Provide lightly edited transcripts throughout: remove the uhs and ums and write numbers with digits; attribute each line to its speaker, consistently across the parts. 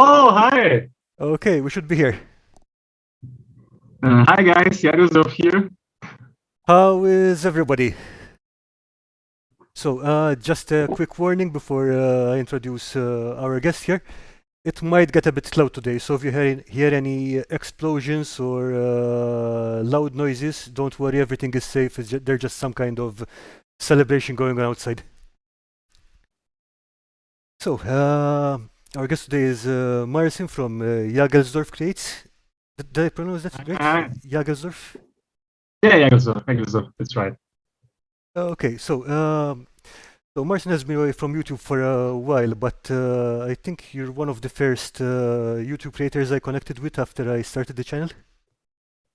Speaker 1: Oh, hi.
Speaker 2: Okay, we should be here.
Speaker 1: Hi guys, Yaroslav here.
Speaker 2: How is everybody? So, just a quick warning before I introduce our guest here. It might get a bit loud today, so if you hear any explosions or loud noises, don't worry, everything is safe. There's just some kind of celebration going on outside. So, our guest today is Marcin from Jagelsdorf Creates. Did I pronounce that right? Jagelsdorf?
Speaker 1: Yeah, Yaroslav, that's right.
Speaker 2: Okay, so Martin has been away from YouTube for a while, but I think you're one of the first YouTube creators I connected with after I started the channel.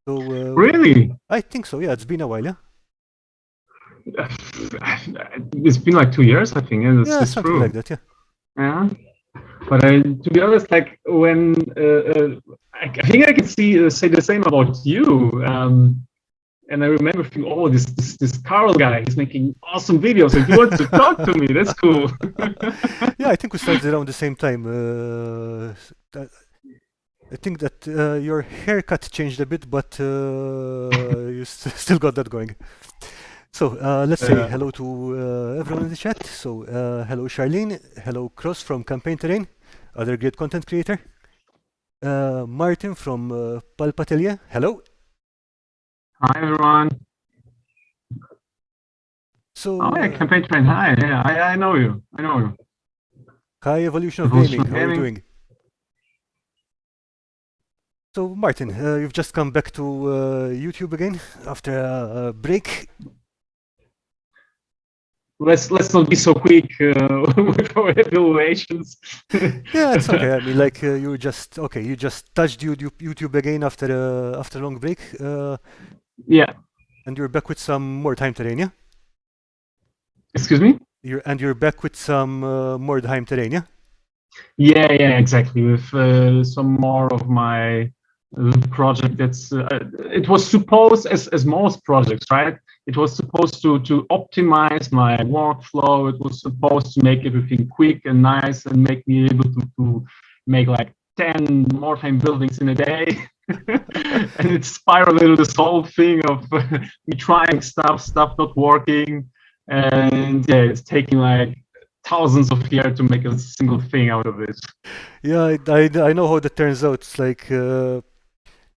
Speaker 2: So
Speaker 1: Really?
Speaker 2: I think so. Yeah, it's been a while. Yeah.
Speaker 1: It's been like 2 years, I think. Yeah,
Speaker 2: Yeah,
Speaker 1: that's
Speaker 2: something
Speaker 1: true.
Speaker 2: like that. Yeah.
Speaker 1: Yeah. But to be honest, like when I think I can say the same about you. And I remember thinking, oh, this Karl guy, he's making awesome videos, and he wants to talk to me. That's cool.
Speaker 2: Yeah, I think we started around the same time. I think that your haircut changed a bit, but you still got that going. So let's say hello to everyone in the chat. So hello Charlene, hello Cross from Campaign Terrain, other great content creator. Martin from Pulp Atelier, hello.
Speaker 1: Hi everyone.
Speaker 2: So
Speaker 1: Oh yeah, Campaign Terrain. Hi, yeah, I know you. I know you.
Speaker 2: Hi Evolution of
Speaker 1: Evolution
Speaker 2: Gaming,
Speaker 1: of
Speaker 2: how are you
Speaker 1: Gaming.
Speaker 2: doing? So Martin, you've just come back to YouTube again after a break.
Speaker 1: Let's not be so quick with our evaluations.
Speaker 2: Yeah, it's okay. I mean, like you just touched YouTube again after a long break.
Speaker 1: Yeah.
Speaker 2: And you're back with some more time terrain, yeah?
Speaker 1: Excuse me?
Speaker 2: You're back with some more time terrain, yeah?
Speaker 1: Yeah, exactly. With some more of my project. That's it was supposed, as most projects, right? It was supposed to optimize my workflow. It was supposed to make everything quick and nice and make me able to make like 10 Morphine buildings in a day. And it spiraled into this whole thing of me trying stuff not working, and yeah, it's taking like thousands of years to make a single thing out of it.
Speaker 2: Yeah, I know how that turns out. It's like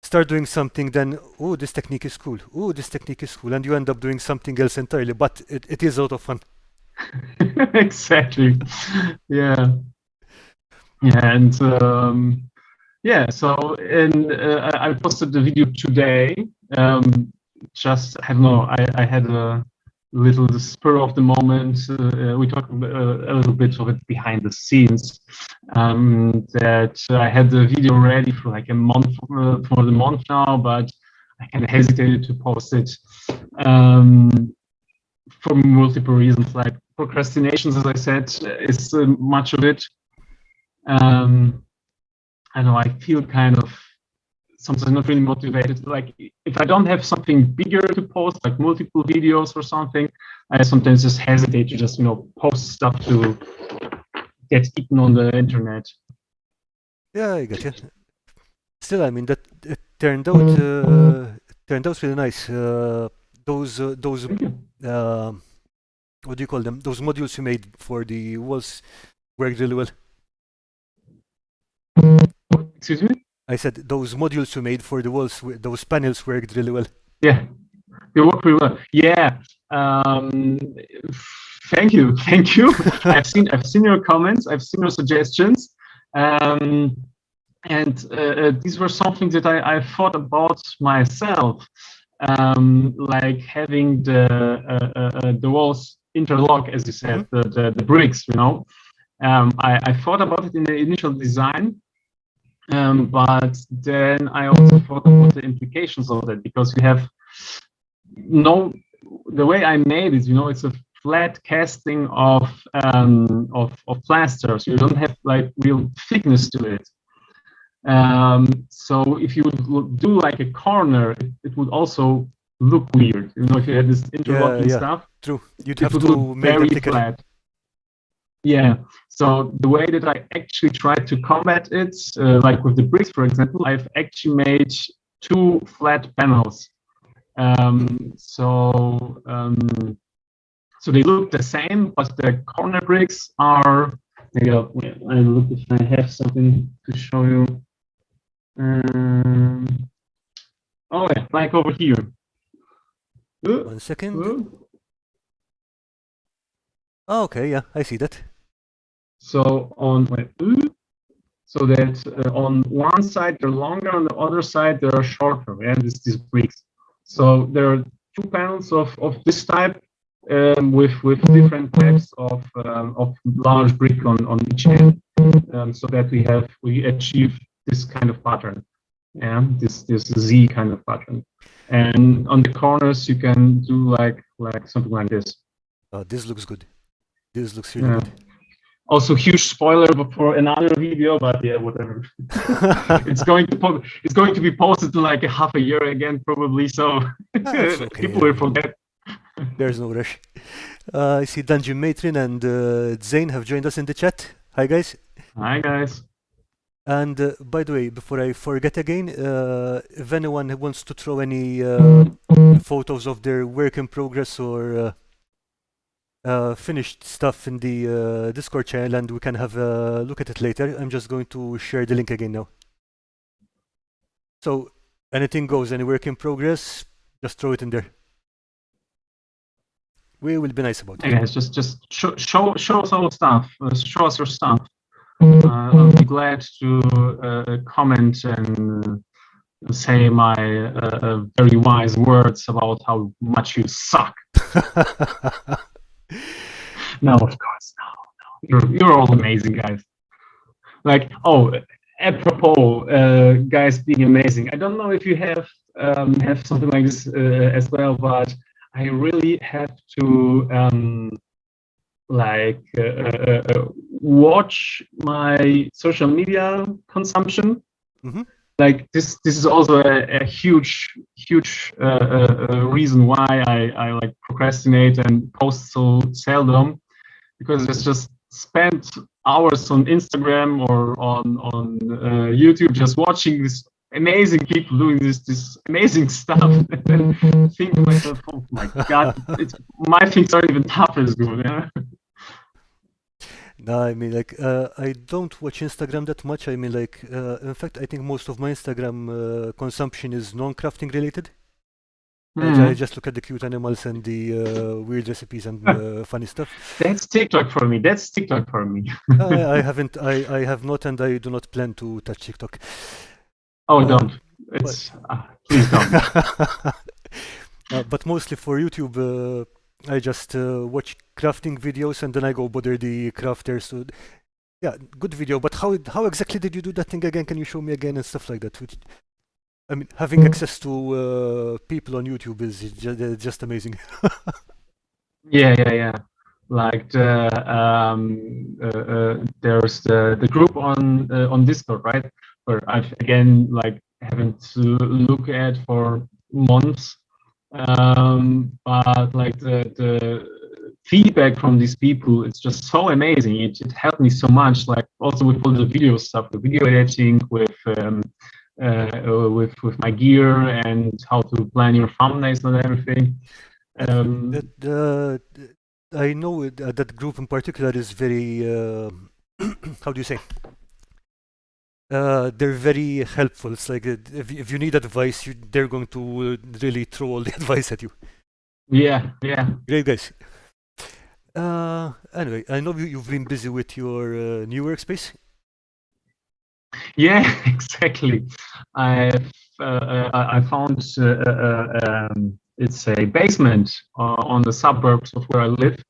Speaker 2: start doing something, then oh, this technique is cool. Oh, this technique is cool, and you end up doing something else entirely. But it is a lot of fun.
Speaker 1: Exactly. Yeah. And yeah, so I posted the video today. Just I don't know, I had a little spur of the moment. We talked a little bit of it behind the scenes. That I had the video ready for like a month, for the month now, but I kind of hesitated to post it for multiple reasons, like procrastinations, as I said, is much of it. I know, I feel kind of sometimes not really motivated. Like if I don't have something bigger to post, like multiple videos or something, I sometimes just hesitate to just, post stuff to get eaten on the internet.
Speaker 2: Yeah, I get you. Still, I mean that it turned out really nice. Those what do you call them? Those modules you made for the walls worked really well.
Speaker 1: Excuse me?
Speaker 2: I said those modules you made for the walls, those panels worked really well.
Speaker 1: Yeah, they work really well. Yeah. Thank you. I've seen your comments. I've seen your suggestions. And these were something that I thought about myself, like having the walls interlock, as you said, the bricks. I thought about it in the initial design, but then I also thought about the implications of that, because you have the way I made it, it's a flat casting of plasters. You don't have like real thickness to it. So if you would do like a corner, it would also look weird. If you had this interlocking stuff,
Speaker 2: true. You'd
Speaker 1: it
Speaker 2: have
Speaker 1: would
Speaker 2: to
Speaker 1: look
Speaker 2: make
Speaker 1: very
Speaker 2: them thicker.
Speaker 1: flat. Yeah. So the way that I actually tried to combat it, like with the bricks, for example, I've actually made 2 flat panels. So they look the same, but the corner bricks are. Maybe I look if I have something to show you. Oh yeah, like over here.
Speaker 2: 1 second. Oh, okay, yeah, I see that.
Speaker 1: So so that on one side they're longer, on the other side they're shorter, and it's these bricks. So there are 2 panels of this type, with different types of large brick on each end, so that we achieve this kind of pattern, this Z kind of pattern. And on the corners you can do like something like this.
Speaker 2: This looks good. This looks really good.
Speaker 1: Also, huge spoiler for another video, but yeah, whatever. It's going to be posted in like a half a year again, probably. So okay, people will forget.
Speaker 2: There's no rush. I see Dungeon Matron and Zane have joined us in the chat. Hi guys.
Speaker 1: Hi guys.
Speaker 2: And by the way, before I forget again, if anyone wants to throw any photos of their work in progress or finished stuff in the Discord channel, and we can have a look at it later, I'm just going to share the link again now. So anything goes, any work in progress, just throw it in there. We will be nice about it.
Speaker 1: Hey guys, just show us our stuff. Show us your stuff. I'll be glad to comment and say my very wise words about how much you suck. No, of course, no. You're all amazing, guys. Like, apropos, guys being amazing. I don't know if you have something like this as well, but I really have to watch my social media consumption. Like this is also a huge reason why I like procrastinate and post so seldom, because it's just spent hours on Instagram or on YouTube just watching this amazing people doing this amazing stuff, and then think to myself, oh my god, my things aren't even half as good. Yeah?
Speaker 2: No, I mean, like, I don't watch Instagram that much. I mean, like, in fact, I think most of my Instagram consumption is non-crafting related. I just look at the cute animals and the weird recipes and funny stuff.
Speaker 1: That's TikTok for me.
Speaker 2: I have not, and I do not plan to touch TikTok.
Speaker 1: Oh, don't. Please don't.
Speaker 2: But mostly for YouTube, I just watch crafting videos, and then I go bother the crafters. So, yeah, good video. But how exactly did you do that thing again? Can you show me again and stuff like that? I mean, having access to people on YouTube is just amazing.
Speaker 1: Yeah. Like there's the group on Discord, right? Where I've again like haven't looked at for months. But like the feedback from these people, it's just so amazing. It helped me so much. Like also with all the video stuff, the video editing, with my gear and how to plan your thumbnails and everything.
Speaker 2: I know that group in particular is very how do you say? They're very helpful. It's like if you need advice, they're going to really throw all the advice at you.
Speaker 1: Yeah.
Speaker 2: Great guys. Anyway, I know you've been busy with your new workspace.
Speaker 1: Yeah, exactly. I I found it's a basement on the suburbs of where I live.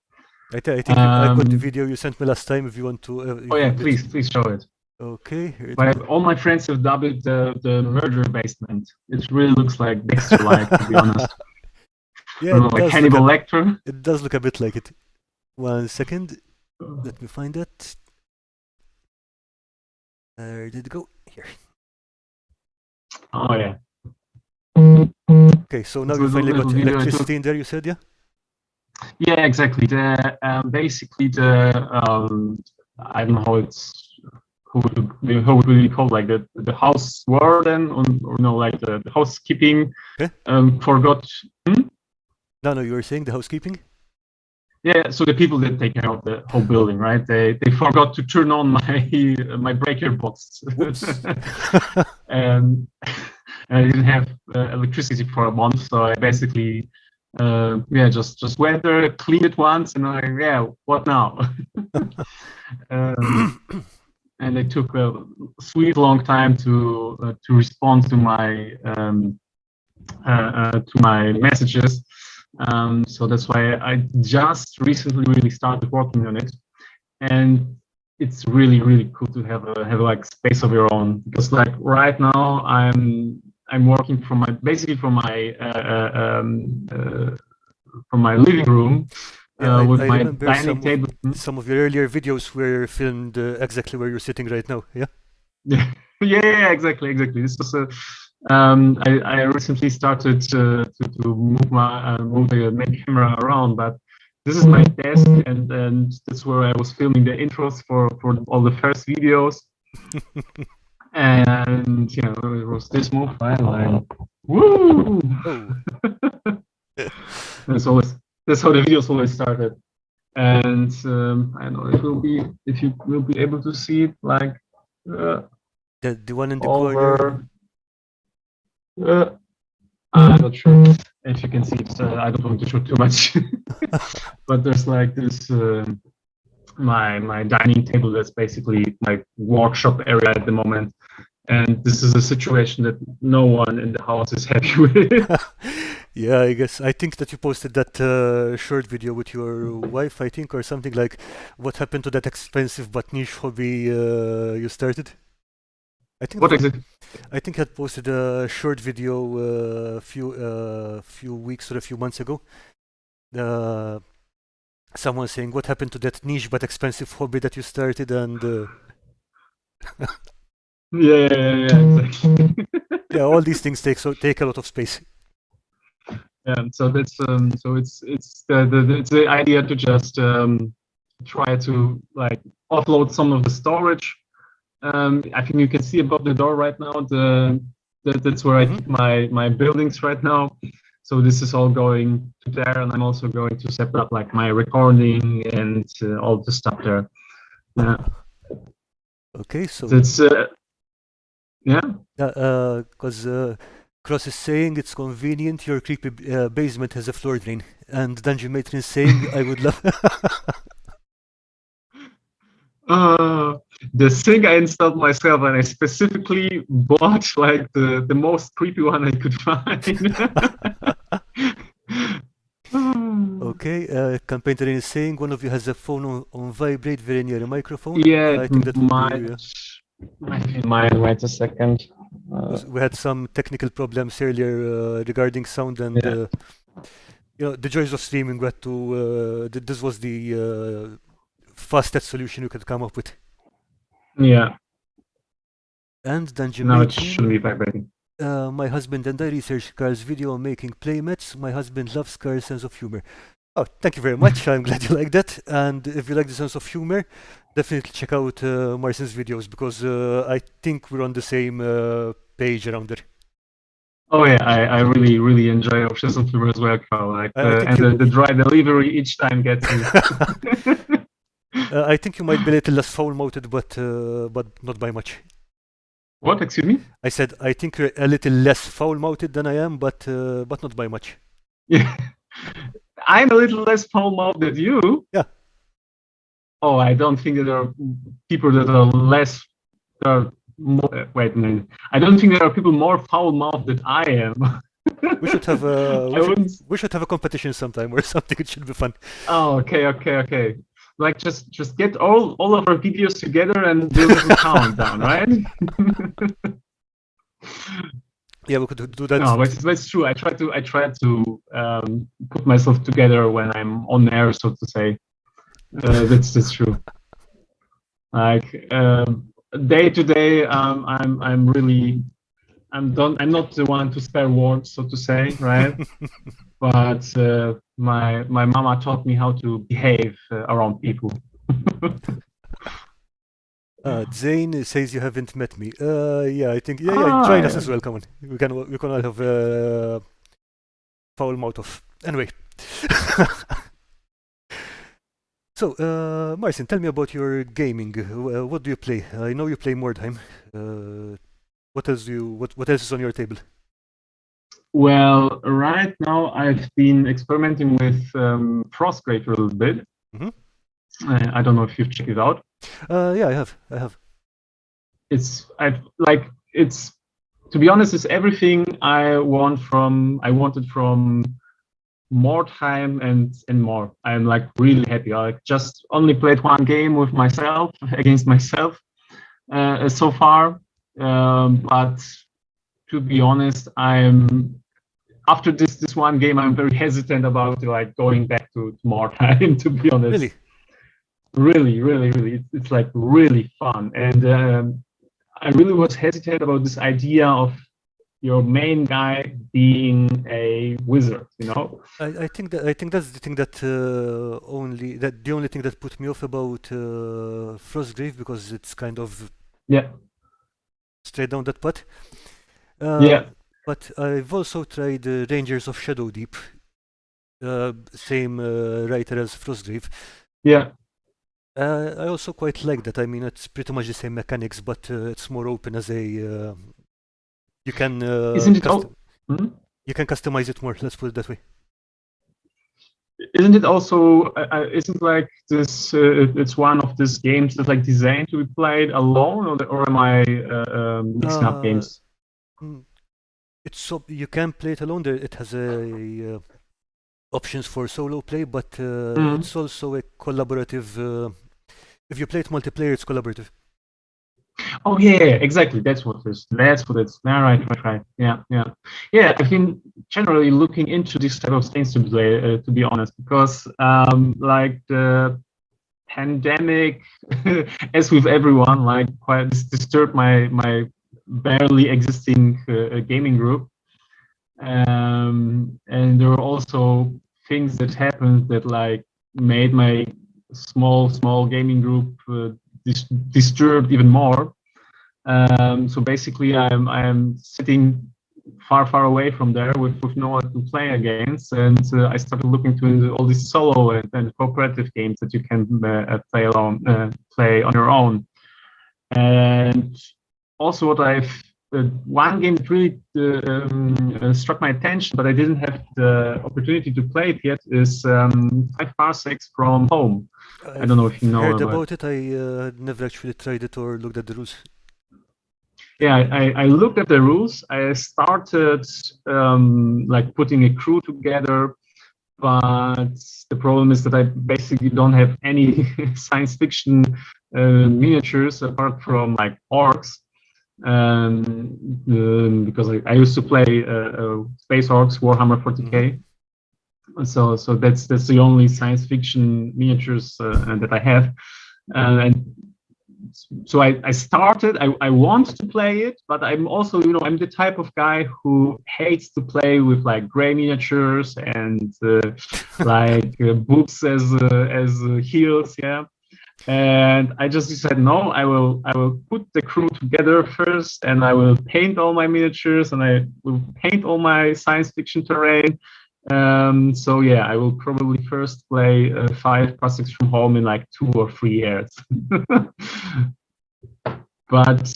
Speaker 2: I think I got the
Speaker 1: Um,
Speaker 2: video you sent me last time. If you want to,
Speaker 1: oh
Speaker 2: you
Speaker 1: yeah,
Speaker 2: found it.
Speaker 1: please show it.
Speaker 2: Okay, here it
Speaker 1: But all my friends have dubbed it the murder basement. It really looks like Dexter-like, to be honest.
Speaker 2: Yeah,
Speaker 1: You know,
Speaker 2: it
Speaker 1: like
Speaker 2: does look
Speaker 1: Hannibal Lecter.
Speaker 2: it does look a bit like it. 1 second, let me find it. Where did it go? Here.
Speaker 1: Oh yeah.
Speaker 2: Okay, so now
Speaker 1: It's a
Speaker 2: you finally
Speaker 1: little
Speaker 2: got
Speaker 1: video I took.
Speaker 2: electricity in there. You said, yeah.
Speaker 1: Yeah, exactly. The basically the I don't know how it's how would we call like the house warden or no like the housekeeping
Speaker 2: Okay.
Speaker 1: forgot.
Speaker 2: No, you were saying the housekeeping.
Speaker 1: Yeah, so the people that take care of the whole building, right? They forgot to turn on my my breaker box,
Speaker 2: Whoops.
Speaker 1: and I didn't have electricity for a month, so I basically yeah just went there, cleaned it once, and I yeah what now? um, and it took a sweet long time to respond to my messages. So that's why I just recently really started working on it, and it's really cool to have like space of your own, because like right now I'm working from my basically from my living room
Speaker 2: Yeah,
Speaker 1: with
Speaker 2: I
Speaker 1: my
Speaker 2: remember
Speaker 1: dining table.
Speaker 2: some of your earlier videos were filmed exactly where you're sitting right now. Yeah.
Speaker 1: Yeah, exactly. This was a I recently started to move the main camera around, but this is my desk, and that's where I was filming the intros for all the first videos. And you know, it was this move, right? Like, woo!
Speaker 2: Oh.
Speaker 1: That's always that's how the videos always started. And I don't know if you will be able to see it like
Speaker 2: The one in the corner.
Speaker 1: over. Uh, I'm not sure if you can see it. I don't want to show too much, but there's like this my dining table that's basically my workshop area at the moment, and this is a situation that no one in the house is happy with.
Speaker 2: Yeah, I think that you posted that short video with your wife, I think, or something like what happened to that expensive but niche hobby you started. I think that
Speaker 1: What
Speaker 2: was,
Speaker 1: exactly?
Speaker 2: I think I had posted a short video a few weeks or a few months ago. Someone saying what happened to that niche but expensive hobby that you started, and
Speaker 1: Yeah, exactly.
Speaker 2: yeah, all these things take a lot of space.
Speaker 1: Yeah, so that's it's the idea to just try to like offload some of the storage. I think you can see above the door right now. That's where I keep my buildings right now. So this is all going to there, and I'm also going to set up like my recording and all the stuff there. Yeah.
Speaker 2: Okay, so
Speaker 1: It's yeah.
Speaker 2: because Cross is saying it's convenient your creepy basement has a floor drain, and Dungeon Matron is saying I would love.
Speaker 1: The thing I installed myself, and I specifically bought like the most creepy one I could find.
Speaker 2: Okay, Campaigner is saying one of you has a phone on vibrate very near a microphone.
Speaker 1: Yeah,
Speaker 2: I think that would be you.
Speaker 1: might be mine. Wait a second.
Speaker 2: 'Cause we had some technical problems earlier regarding sound, and
Speaker 1: Yeah.
Speaker 2: the joys of streaming. We had to. This was the fastest solution you could come up with.
Speaker 1: Yeah.
Speaker 2: And Dungeon
Speaker 1: Now it
Speaker 2: Matron.
Speaker 1: shouldn't be vibrating.
Speaker 2: My husband and I researched Karl's video on making playmats. My husband loves Karl's sense of humor. Oh, thank you very much. I'm glad you like that. And if you like the sense of humor, definitely check out Marcin's videos, because I think we're on the same page around there.
Speaker 1: Oh yeah, I really enjoy Obsession Humor as well, Karl. Like and the dry delivery each time gets me.
Speaker 2: I think you might be a little less foul-mouthed, but not by much.
Speaker 1: What? Excuse me?
Speaker 2: I said I think you're a little less foul-mouthed than I am, but not by much.
Speaker 1: Yeah, I'm a little less foul-mouthed than you.
Speaker 2: Yeah.
Speaker 1: Oh, I don't think that there are people that are less. There are wait a minute. I don't think there are people more foul-mouthed than I am.
Speaker 2: We should have a
Speaker 1: I wouldn't.
Speaker 2: we should have a competition sometime or something. It should be fun.
Speaker 1: Oh, okay. Like just get all of our videos together and do a little countdown, right?
Speaker 2: Yeah, we could do that.
Speaker 1: No, but it's true. I try to put myself together when I'm on air, so to say. That's true. Like day to day, I'm not the one to spare words, so to say, right? But my mama taught me how to behave around people.
Speaker 2: Zane says you haven't met me. Yeah, I think join us as well. Come on, we can all have foul mouth off. Anyway. So, Marcin, tell me about your gaming. What do you play? I know you play Mordheim. What else is on your table?
Speaker 1: Well, right now I've been experimenting with Frostgrave a little bit.
Speaker 2: Mm-hmm.
Speaker 1: I don't know if you've checked it out.
Speaker 2: Yeah, I have.
Speaker 1: It's to be honest, it's everything I wanted from Mordheim and more. I'm like really happy. I just only played one game with myself against myself so far, but to be honest, after this one game, I'm very hesitant about like going back to Mordheim. To be honest, really, it's like really fun, and I really was hesitant about this idea of your main guy being a wizard, you know.
Speaker 2: I think that's the thing that the only thing that put me off about Frostgrave, because it's kind of straight down that path. But I've also tried Rangers of Shadow Deep, same writer as Frostgrave.
Speaker 1: Yeah.
Speaker 2: I also quite like that. I mean, it's pretty much the same mechanics, but it's more open as a. You can.
Speaker 1: Isn't it
Speaker 2: You can customize it more. Let's put it that way.
Speaker 1: Isn't it also? Isn't like this? It's one of these games that's like designed to be played alone, or am I mixing up games?
Speaker 2: It's so you can play it alone. It has a options for solo play, but it's also a collaborative. If you play it multiplayer, it's collaborative.
Speaker 1: Oh yeah, exactly. That's what it is. That's what it's. Right. Yeah. I've been generally looking into this type of things to play, to be honest, because like the pandemic, as with everyone, like quite disturbed my barely existing gaming group, and there were also things that happened that like made my small gaming group disturbed even more. So basically, I'm sitting far away from there with no one to play against, and I started looking to all these solo and cooperative games that you can play on your own. And also, one game that really struck my attention, but I didn't have the opportunity to play it yet, is 5 Parsecs from Home. I don't know if you know
Speaker 2: heard about it. I never actually tried it or looked at the rules.
Speaker 1: Yeah, I looked at the rules. I started like putting a crew together, but the problem is that I basically don't have any science fiction miniatures apart from like orcs. Because I used to play Space Orcs Warhammer 40K, so that's the only science fiction miniatures that I have, and so I started. I want to play it, but I'm also I'm the type of guy who hates to play with like gray miniatures and like books as heals, yeah. And I just decided, no, I will put the crew together first, and I will paint all my miniatures, and I will paint all my science fiction terrain. So yeah, I will probably first play 5 Parsecs from Home in like 2 or 3 years. But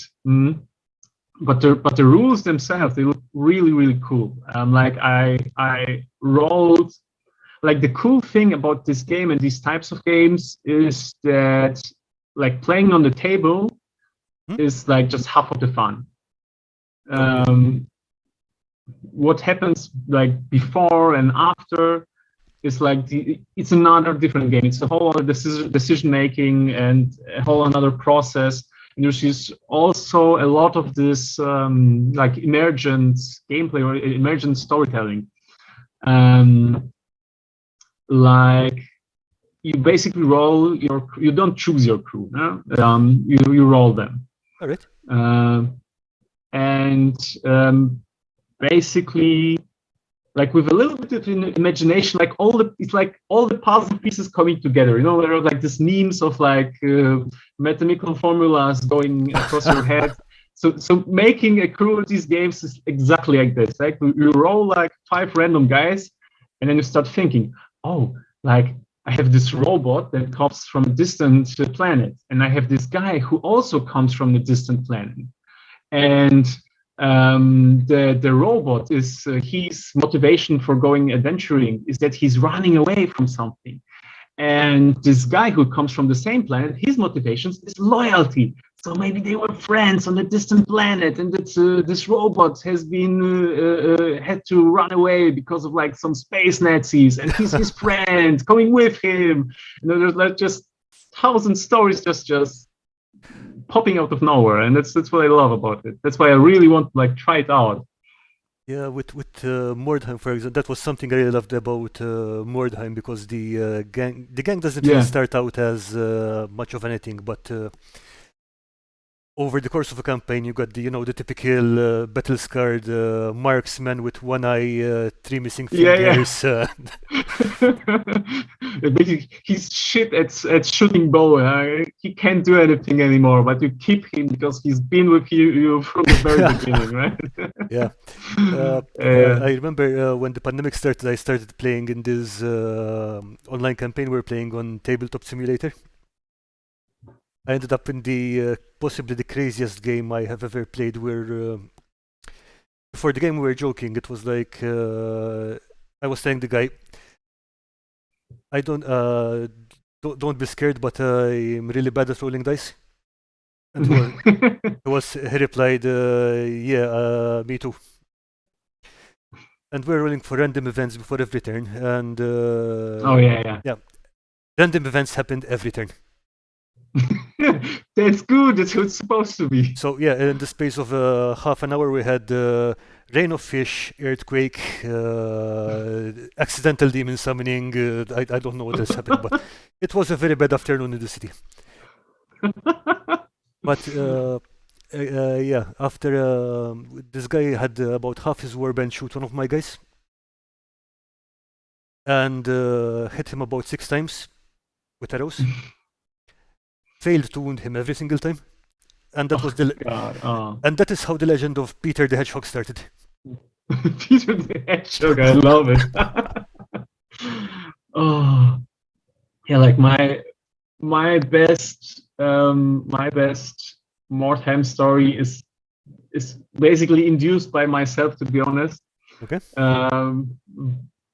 Speaker 1: the rules themselves, they look really cool. Like I rolled. Like the cool thing about this game and these types of games is that like playing on the table, is like just half of the fun. What happens like before and after is like it's another different game. It's a whole other decision making and a whole another process. And there's also a lot of this like emergent gameplay or emergent storytelling. Like you basically roll you don't choose your crew, no? You roll them.
Speaker 2: All right.
Speaker 1: And basically, like with a little bit of imagination, like it's like all the puzzle pieces coming together. You know, there are like these memes of like mathematical formulas going across your head. So making a crew of these games is exactly like this. Like you roll like 5 random guys, and then you start thinking, oh, like I have this robot that comes from a distant planet, and I have this guy who also comes from a distant planet. And the robot is his motivation for going adventuring is that he's running away from something. And this guy who comes from the same planet, his motivations is loyalty. So maybe they were friends on a distant planet, and that this robot has been had to run away because of like some space Nazis, and he's his friend going with him. And there's like just 1,000 stories just popping out of nowhere, and that's what I love about it. That's why I really want to like try it out.
Speaker 2: Yeah, with Mordheim, for example, that was something I really loved about Mordheim, because the gang doesn't really start out as much of anything, but over the course of a campaign, you got the typical battle-scarred marksman with one eye, 3 missing fingers.
Speaker 1: Basically, he's shit at shooting bow. He can't do anything anymore, but you keep him because he's been with you from the very beginning, right?
Speaker 2: Yeah. I remember when the pandemic started, I started playing in this online campaign we were playing on Tabletop Simulator. I ended up in the possibly the craziest game I have ever played, where before the game we were joking. It was like I was telling the guy, I don't be scared, but I'm really bad at rolling dice. And he replied, yeah, me too. And we're rolling for random events before every turn, and yeah, random events happened every turn.
Speaker 1: That's good. That's how it's supposed to be.
Speaker 2: So yeah, in the space of half an hour, we had rain of fish, earthquake, accidental demon summoning. I don't know what else happened, but it was a very bad afternoon in the city. But yeah, after this guy had about half his warband shoot one of my guys, and hit him about 6 times with arrows. Failed to wound him every single time, and that was and that is how the legend of Peter the Hedgehog started.
Speaker 1: Peter the Hedgehog, I love it. Oh, yeah, like my best Mordheim story is basically induced by myself, to be honest.
Speaker 2: Okay.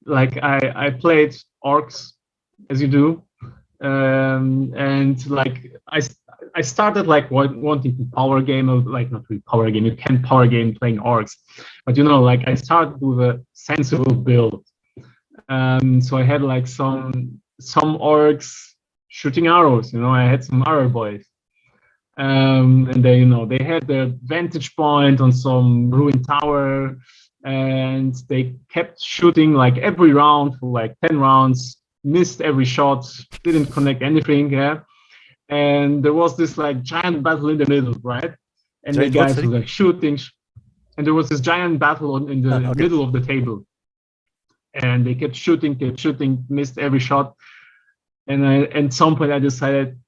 Speaker 1: Like I played orcs, as you do. And like I started like wanting to power game, like not really power game. You can power game playing orcs, but like I started with a sensible build. So I had like some orcs shooting arrows. I had some arrow boys, and they had their vantage point on some ruined tower, and they kept shooting like every round for like 10 rounds. Missed every shot, didn't connect anything, and there was this like giant battle in the middle, right? And the guys were like shooting, and there was this giant battle in the middle of the table, and they kept shooting, missed every shot, and at some point I decided,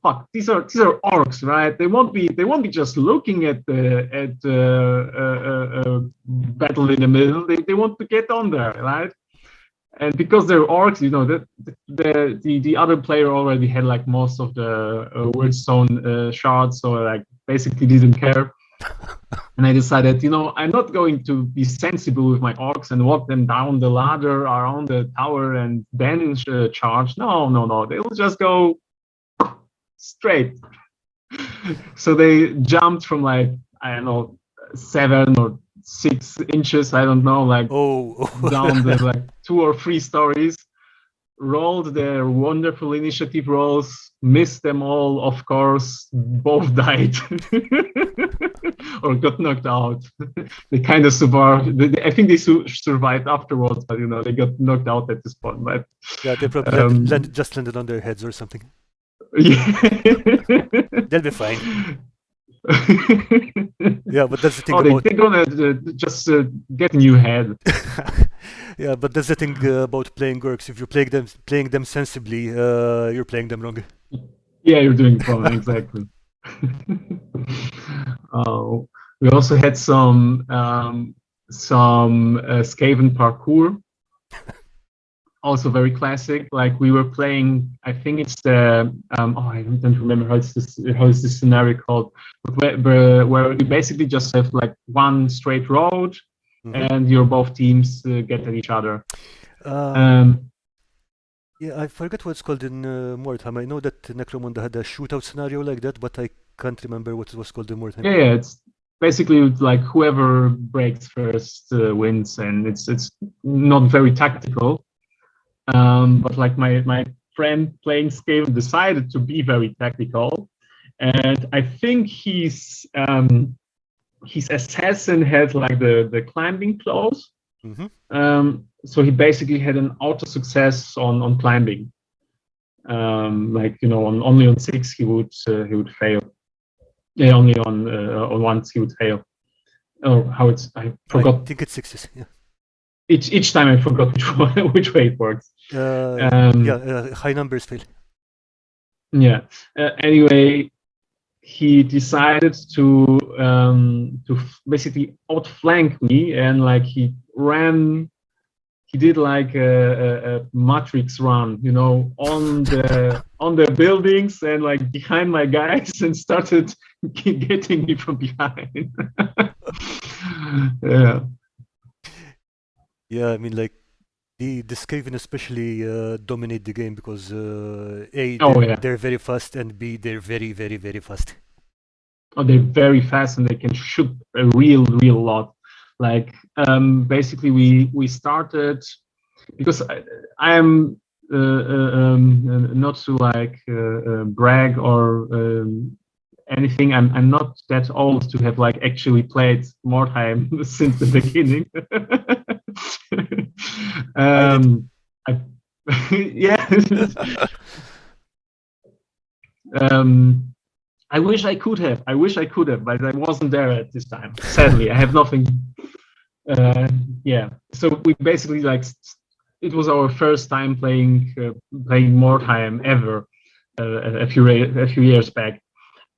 Speaker 1: fuck, these are orcs, right? They won't be just looking at the battle in the middle. They want to get on there, right? And because they're orcs, the other player already had like most of the wordstone shards, so like basically didn't care. And I decided, I'm not going to be sensible with my orcs and walk them down the ladder around the tower and then charge. No, they'll just go straight. So they jumped from like, I don't know, 7 or 6 inches, I don't know, like
Speaker 2: Oh,
Speaker 1: down the like 2 or 3 stories, rolled their wonderful initiative rolls, missed them all, of course, both died or got knocked out. They kind of survived. I think they survived afterwards, but they got knocked out at this point. But
Speaker 2: yeah, they probably just landed on their heads or something.
Speaker 1: yeah.
Speaker 2: They'll be fine. Yeah, but that's the thing
Speaker 1: Oh,
Speaker 2: about.
Speaker 1: they're gonna just get a new head.
Speaker 2: Yeah, but that's the thing about playing orcs. If you playing them sensibly, you're playing them wrong.
Speaker 1: Yeah, you're doing it wrong, exactly. We also had some Skaven parkour, also very classic. Like we were playing, I think it's the I don't remember how is this scenario called, but where you basically just have like one straight road, and your both teams get at each other.
Speaker 2: Yeah, I forget what it's called in Mordheim. I know that Necromunda had a shootout scenario like that, but I can't remember what it was called in Mordheim.
Speaker 1: Yeah, it's basically like whoever breaks first wins, and it's not very tactical. But like my friend playing Skaven decided to be very tactical, and I think his assassin had like the climbing claws. So he basically had an auto success on climbing. Like only on 6 he would fail. Yeah, only on once he would fail. Oh, how I forgot.
Speaker 2: I think it's 6s. Yeah.
Speaker 1: Each time I forgot which way it works.
Speaker 2: High numbers fail.
Speaker 1: Yeah. Anyway, he decided to basically outflank me, and like he ran. He did like a matrix run, on the buildings and like behind my guys, and started getting me from behind. Yeah.
Speaker 2: Yeah, I mean, like the Skaven especially dominate the game because A, they're very fast, and B, they're very, very, very fast.
Speaker 1: Oh, they're very fast, and they can shoot a real lot. Like basically we started, because I am not to like brag or anything. I'm not that old to have like actually played Mordheim since the beginning. Yeah. I wish I could have. But I wasn't there at this time. Sadly, I have nothing. Yeah. So we basically like, it was our first time playing Mordheim ever, a few years back.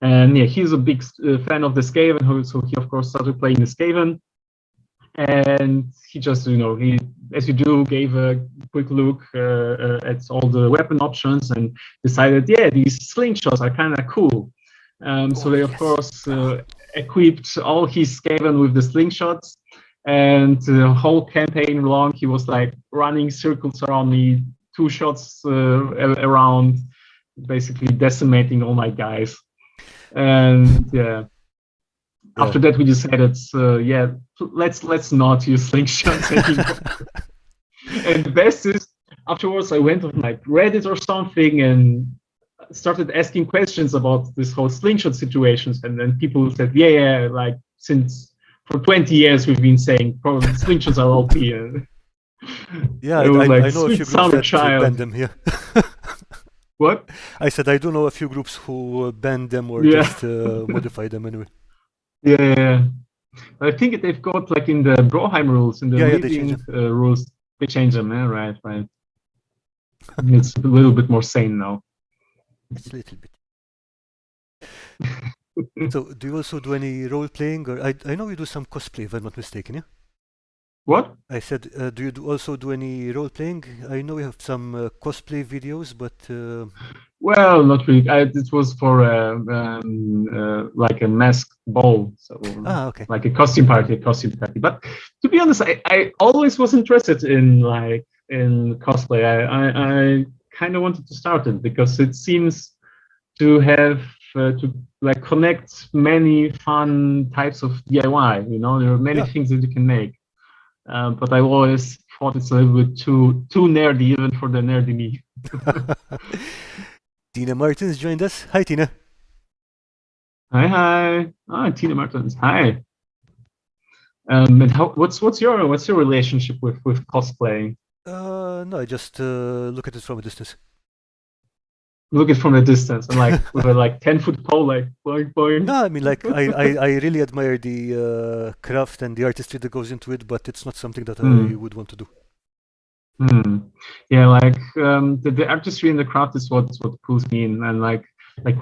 Speaker 1: And yeah, he's a big fan of the Skaven, so he of course started playing the Skaven. And he just, he, as you do, gave a quick look at all the weapon options and decided, yeah, these slingshots are kind of cool. So they, of course, equipped all his Skaven with the slingshots, and the whole campaign long, he was like running circles around me, 2 shots around, basically decimating all my guys. And yeah. After that, we decided, let's not use slingshots anymore. And the best is, afterwards, I went on like Reddit or something and started asking questions about this whole slingshot situations, and then people said, yeah, like since for 20 years we've been saying probably slingshots are OP.
Speaker 2: Yeah, I know a few groups that ban them here.
Speaker 1: What?
Speaker 2: I said I do know a few groups who ban them or just modify them anyway.
Speaker 1: Yeah. I think they've got like in the Broheim rules, in the living rules, they change them. Yeah, right. It's a little bit more sane now.
Speaker 2: It's a little bit. So, do you also do any role playing, or I know you do some cosplay, if I'm not mistaken, yeah?
Speaker 1: What?
Speaker 2: I said, do you also do any role playing? I know you have some cosplay videos, but
Speaker 1: well, not really. It was for like a masked ball, so
Speaker 2: okay,
Speaker 1: like a costume party. But to be honest, I always was interested in cosplay. I kind of wanted to start it because it seems to have to like connect many fun types of DIY. You know, there are many
Speaker 2: Yeah.
Speaker 1: things that you can make. But I always thought it's a little bit too nerdy even for the nerdy me.
Speaker 2: Tina Martins joined us. Hi, Tina.
Speaker 1: Hi. Ah, Tina Martins. Hi. And what's your relationship with cosplaying?
Speaker 2: No, I just look at it from a distance.
Speaker 1: Look it from a distance and like with a like 10-foot pole, like boing boing.
Speaker 2: No, I mean, like, I really admire the craft and the artistry that goes into it, but it's not something that I would want to do.
Speaker 1: Yeah, like the artistry and the craft is what pulls me in. And like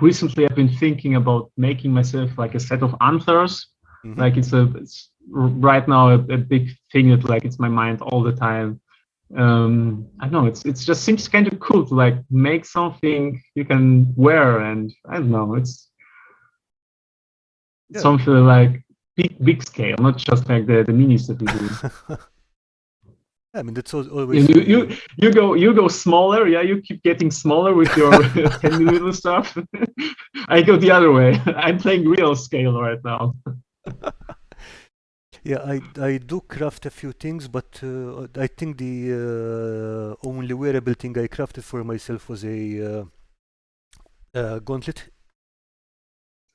Speaker 1: recently I've been thinking about making myself like a set of antlers. Like it's right now a big thing that like it's my mind all the time. I don't know, it's just seems kind of cool to like make something you can wear, and I don't know, it's
Speaker 2: Yeah.
Speaker 1: something like big scale, not just like the minis that we do.
Speaker 2: I mean, that's always
Speaker 1: You go smaller, yeah. You keep getting smaller with your 10 millimeter stuff. I go the other way. I'm playing real scale right now.
Speaker 2: Yeah, I do craft a few things, but I think the only wearable thing I crafted for myself was a gauntlet.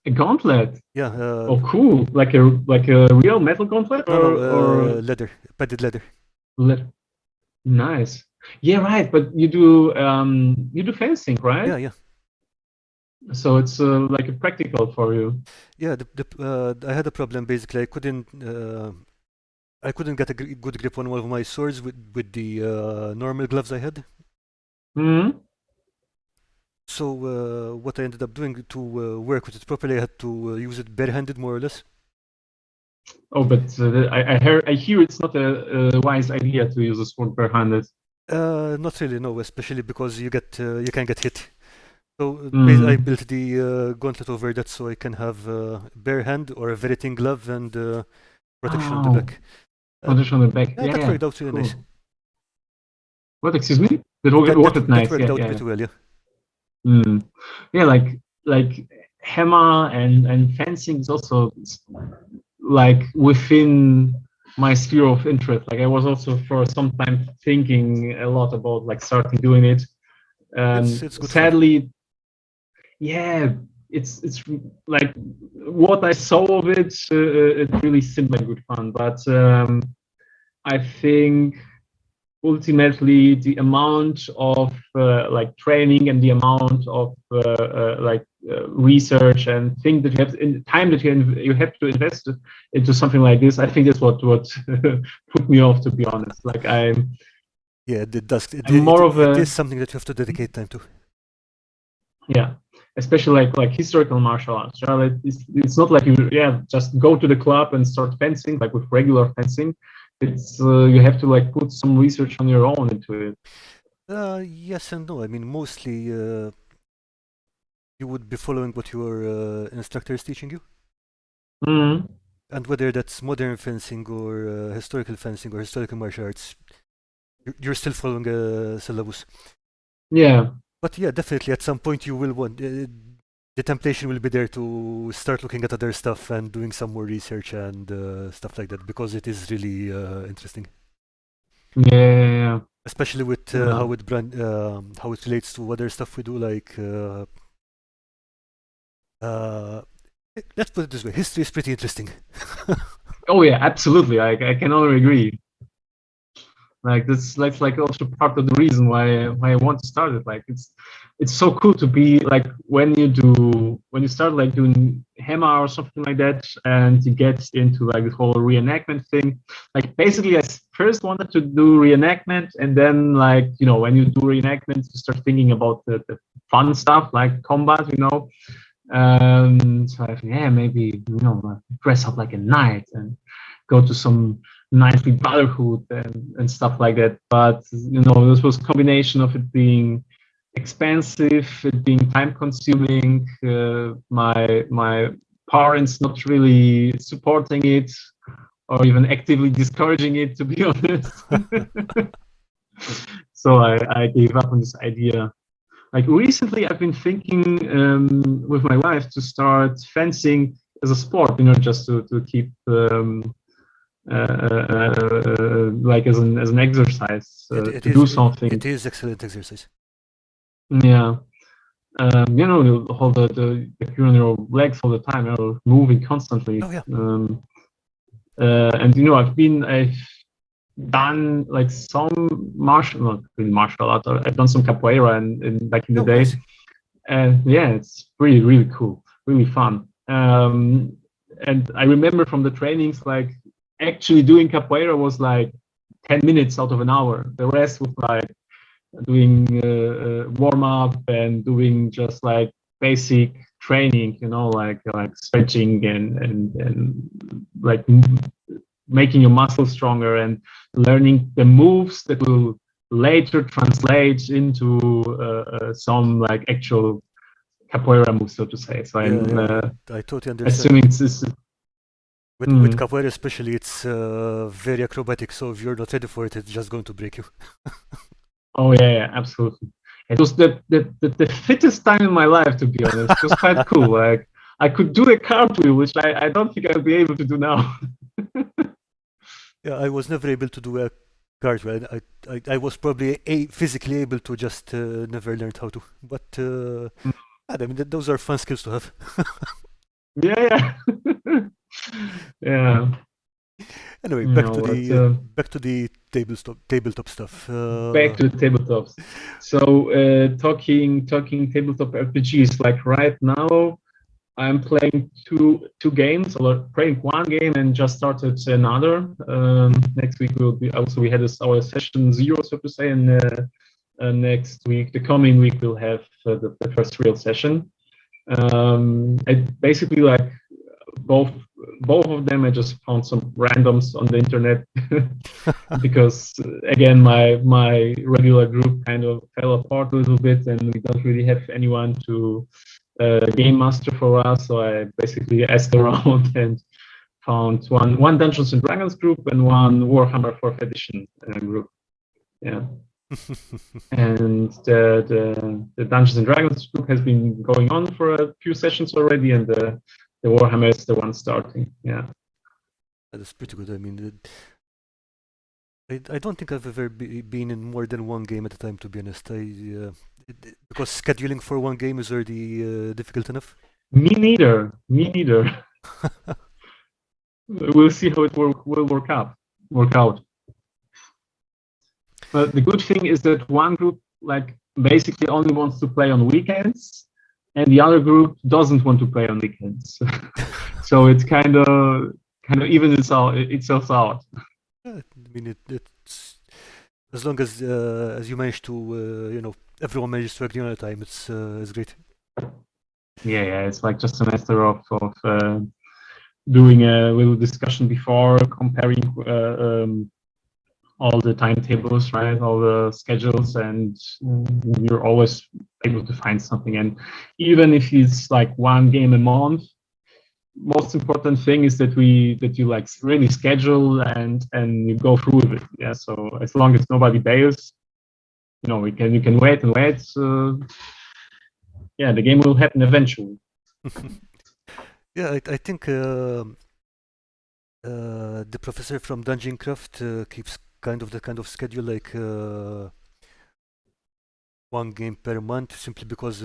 Speaker 1: A gauntlet.
Speaker 2: Yeah.
Speaker 1: Oh, cool! Like a real metal gauntlet,
Speaker 2: No,
Speaker 1: or
Speaker 2: leather, padded leather.
Speaker 1: nice. Yeah, right. But you do fencing, right?
Speaker 2: Yeah, yeah.
Speaker 1: So it's like a practical for you.
Speaker 2: Yeah, I had a problem basically. I couldn't get a good grip on one of my swords with the normal gloves I had.
Speaker 1: Hmm.
Speaker 2: So what I ended up doing to work with it properly, I had to use it barehanded more or less.
Speaker 1: Oh, but I hear it's not a wise idea to use a sword barehanded.
Speaker 2: Not really, no, especially because you can get hit. So I
Speaker 1: Mm.
Speaker 2: built the gauntlet over that so I can have bare hand or a very thin glove and protection on the
Speaker 1: Oh,
Speaker 2: back.
Speaker 1: protection on the back.
Speaker 2: Yeah, that
Speaker 1: Yeah,
Speaker 2: worked out really nice.
Speaker 1: cool. What? Excuse me? That worked
Speaker 2: That
Speaker 1: nice.
Speaker 2: worked
Speaker 1: Yeah,
Speaker 2: out
Speaker 1: yeah.
Speaker 2: pretty well, yeah.
Speaker 1: Yeah, like hammer and fencing is also like within my sphere of interest. Like I was also for some time thinking a lot about like starting doing it.
Speaker 2: It's good fun.
Speaker 1: Sadly, yeah, it's like what I saw of it. It really seemed like good fun, but I think ultimately the amount of like training and the amount of research and thing that you have in time that you have to invest into something like this, I think that's what put me off, to be honest. Like
Speaker 2: Yeah,
Speaker 1: I'm more of
Speaker 2: it
Speaker 1: a,
Speaker 2: is something that you have to dedicate time to.
Speaker 1: yeah, especially like historical martial arts, right? It's not like you just go to the club and start fencing like with regular fencing. It's you have to like put some research on your own into it.
Speaker 2: Yes and no. I mean, mostly you would be following what your instructor is teaching you.
Speaker 1: Mm.
Speaker 2: And whether that's modern fencing or historical fencing or historical martial arts, you're still following a syllabus.
Speaker 1: Yeah.
Speaker 2: But yeah, definitely at some point you will want the temptation will be there to start looking at other stuff and doing some more research and stuff like that because it is really interesting.
Speaker 1: Yeah.
Speaker 2: Especially with how it relates to other stuff we do, like uh, let's put it this way: history is pretty interesting.
Speaker 1: Oh yeah, absolutely. I can only agree. Like that's like also part of the reason why I want to start it. Like it's so cool to be like when you start like doing HEMA or something like that, and you get into like the whole reenactment thing. Like basically, I first wanted to do reenactment, and then like when you do reenactment, you start thinking about the fun stuff like combat, so I think, yeah, maybe dress up like a knight and go to some knightly brotherhood and stuff like that. But this was a combination of it being expensive, it being time consuming, my parents not really supporting it or even actively discouraging it, to be honest. So I gave up on this idea. Like recently, I've been thinking with my wife to start fencing as a sport, just to keep like as an exercise to do something.
Speaker 2: It is excellent exercise.
Speaker 1: Yeah. Hold the you're on your legs all the time, moving constantly.
Speaker 2: Oh yeah.
Speaker 1: And I've done like some not really martial art. I've done some capoeira and back in the day.
Speaker 2: Nice.
Speaker 1: And yeah, it's really, really cool, really fun. And I remember from the trainings, like actually doing capoeira was like 10 minutes out of an hour. The rest was like doing warm up and doing just like basic training, like stretching and like making your muscles stronger and learning the moves that will later translate into some like actual capoeira moves, so to say. So
Speaker 2: I totally understand.
Speaker 1: Assuming it's
Speaker 2: with capoeira especially, it's very acrobatic. So if you're not ready for it, it's just going to break you.
Speaker 1: Oh yeah, absolutely. It was the fittest time in my life, to be honest. It was quite cool. Like I could do a cartwheel, which I don't think I'll be able to do now.
Speaker 2: Yeah, I was never able to do a cartwheel. I was probably physically able to, just never learned how to. But I mean, those are fun skills to have.
Speaker 1: Yeah. Yeah.
Speaker 2: Anyway, back to the tabletop stuff.
Speaker 1: Back to the tabletops. So talking tabletop RPGs. Like right now, I'm playing two games, or playing one game and just started another. Next week we had our session 0, so to say, and next week, the coming week, we'll have the first real session. Basically, like both of them, I just found some randoms on the internet because again, my regular group kind of fell apart a little bit, and we don't really have anyone to game master for us. So I basically asked around and found one Dungeons and Dragons group and one Warhammer 4th Edition group. Yeah. And the Dungeons and Dragons group has been going on for a few sessions already, and the Warhammer is the one starting. Yeah.
Speaker 2: That's pretty good. I mean, I don't think I've ever been in more than one game at a time, to be honest. Because scheduling for one game is already difficult enough.
Speaker 1: Me neither. We'll see how it will work out. But the good thing is that one group like basically only wants to play on weekends, and the other group doesn't want to play on weekends. So it's kind of evens itself out.
Speaker 2: I mean, it's as long as you manage to everyone manages to agree on a time, it's great.
Speaker 1: Yeah, it's like just a matter of doing a little discussion before, comparing all the timetables, right? All the schedules, and you're always able to find something. And even if it's like one game a month, most important thing is that you like really schedule and you go through with it. Yeah. So as long as nobody bails, you can wait and wait. Yeah, the game will happen eventually.
Speaker 2: Yeah, I think the professor from Dungeon Craft keeps the kind of schedule, like one game per month, simply because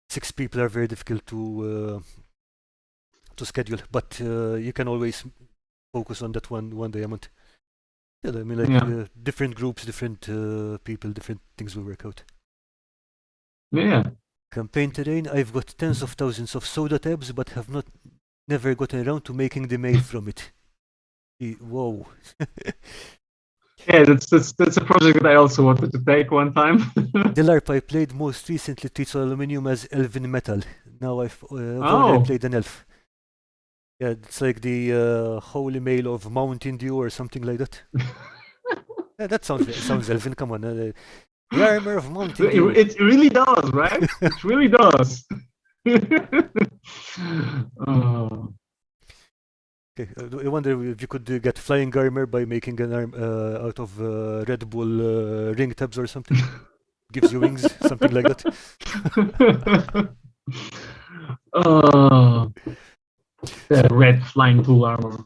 Speaker 2: 6 people are very difficult to schedule. But you can always focus on that one day a month. Yeah, I mean, like different groups, different people, different things will work out.
Speaker 1: Yeah.
Speaker 2: Campaign terrain. I've got tens of thousands of soda tabs, but have never gotten around to making the mail from it. Whoa.
Speaker 1: Yeah, that's a project that I also wanted to take one time.
Speaker 2: The LARP I played most recently treats aluminium as elven metal. Now I've only played an elf. Yeah, it's like the holy mail of Mountain Dew or something like that. Yeah, that sounds elven. Come on, the armor of Mountain Dew.
Speaker 1: It really does, right? It really does.
Speaker 2: Okay, I wonder if you could get flying armor by making an arm out of Red Bull ring tabs or something. gives you wings, something like that.
Speaker 1: Oh, the red flying tool armor.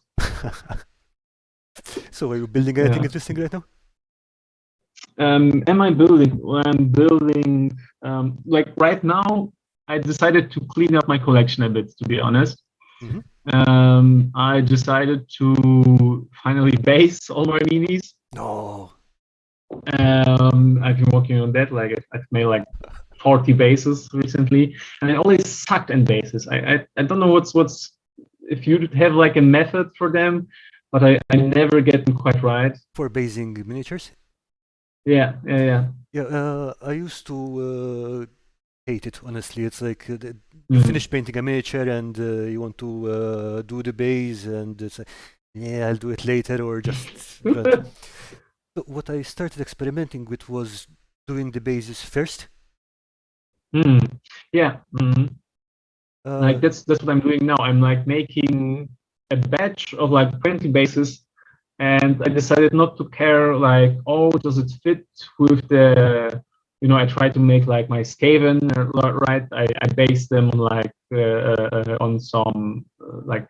Speaker 2: So are you building anything
Speaker 1: Yeah.
Speaker 2: interesting right now?
Speaker 1: Am I building? Well, I'm building. Like right now, I decided to clean up my collection a bit. To be honest,
Speaker 2: Hmm.
Speaker 1: I decided to finally base all my minis.
Speaker 2: No.
Speaker 1: I've been working on that. Like I've made like 40 bases recently, and I always sucked in bases. I don't know what's if you have like a method for them, but I never get them quite right.
Speaker 2: For basing miniatures?
Speaker 1: Yeah.
Speaker 2: Yeah, I used to hate it, honestly. It's like you
Speaker 1: Mm.
Speaker 2: finish painting a miniature and you want to do the base, and it's like, yeah, I'll do it later or just run. So what I started experimenting with was doing the bases first.
Speaker 1: Mm. Yeah. Mm.
Speaker 2: Uh,
Speaker 1: Like that's what I'm doing now. I'm like making a batch of like 20 bases, and I decided not to care like, oh, does it fit with the, I try to make like my Skaven, right? I base them on like on some like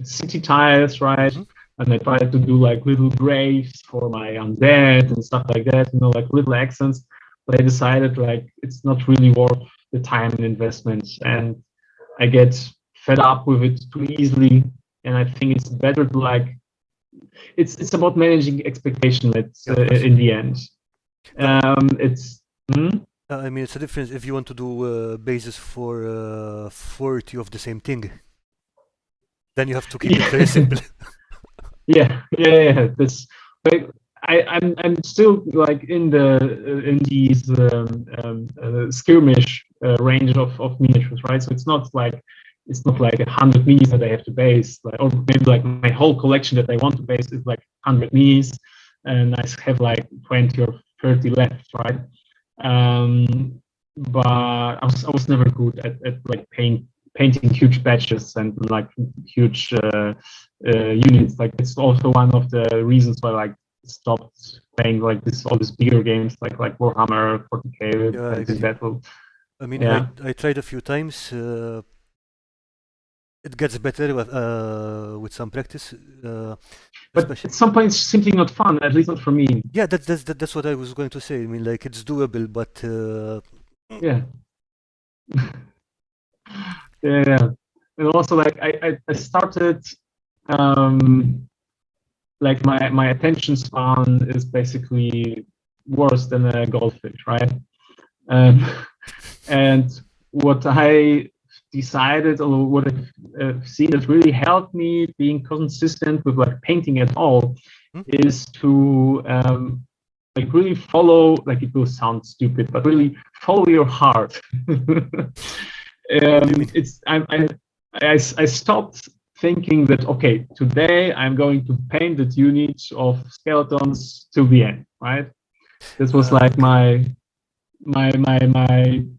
Speaker 1: city tiles, right?
Speaker 2: mhm.
Speaker 1: And I try to do like little graves for my undead and stuff like that, like little accents. But I decided like it's not really worth the time and investment, and I get fed up with it too easily. And I think it's better to like it's about managing expectation. Let's
Speaker 2: Yeah, of course.
Speaker 1: in the end.
Speaker 2: Uh,
Speaker 1: It's hmm?
Speaker 2: I mean, it's a difference if you want to do bases for 40 of the same thing, then you have to keep it very
Speaker 1: Yeah,
Speaker 2: simple.
Speaker 1: yeah. This, but I'm still like in these skirmish range of miniatures, right? So it's not like 100 minis that I have to base, like, or maybe like my whole collection that I want to base is like 100 minis, and I have like 20 or 30 left, right? But I was never good at like painting huge batches and like huge units. Like it's also one of the reasons why I like stopped playing like all these bigger games like Warhammer 40K,
Speaker 2: Yeah, I
Speaker 1: Fantasy
Speaker 2: get you.
Speaker 1: Battle.
Speaker 2: I mean,
Speaker 1: Yeah.
Speaker 2: I tried a few times. It gets better with some practice,
Speaker 1: But
Speaker 2: especially.
Speaker 1: at some point it's simply not fun, at least not for me.
Speaker 2: Yeah, that's what I was going to say. I mean, like it's doable, but
Speaker 1: Yeah. Yeah. And also like I started um like my attention span is basically worse than a goldfish, right? Um, and what I decided, or what I've seen that really helped me being consistent with like painting at all,
Speaker 2: hmm?
Speaker 1: is to like really follow. Like it will sound stupid, but really follow your heart.
Speaker 2: What do you mean?
Speaker 1: It's I stopped thinking that okay, today I'm going to paint the units of skeletons till the end, right? This was like
Speaker 2: Okay.
Speaker 1: my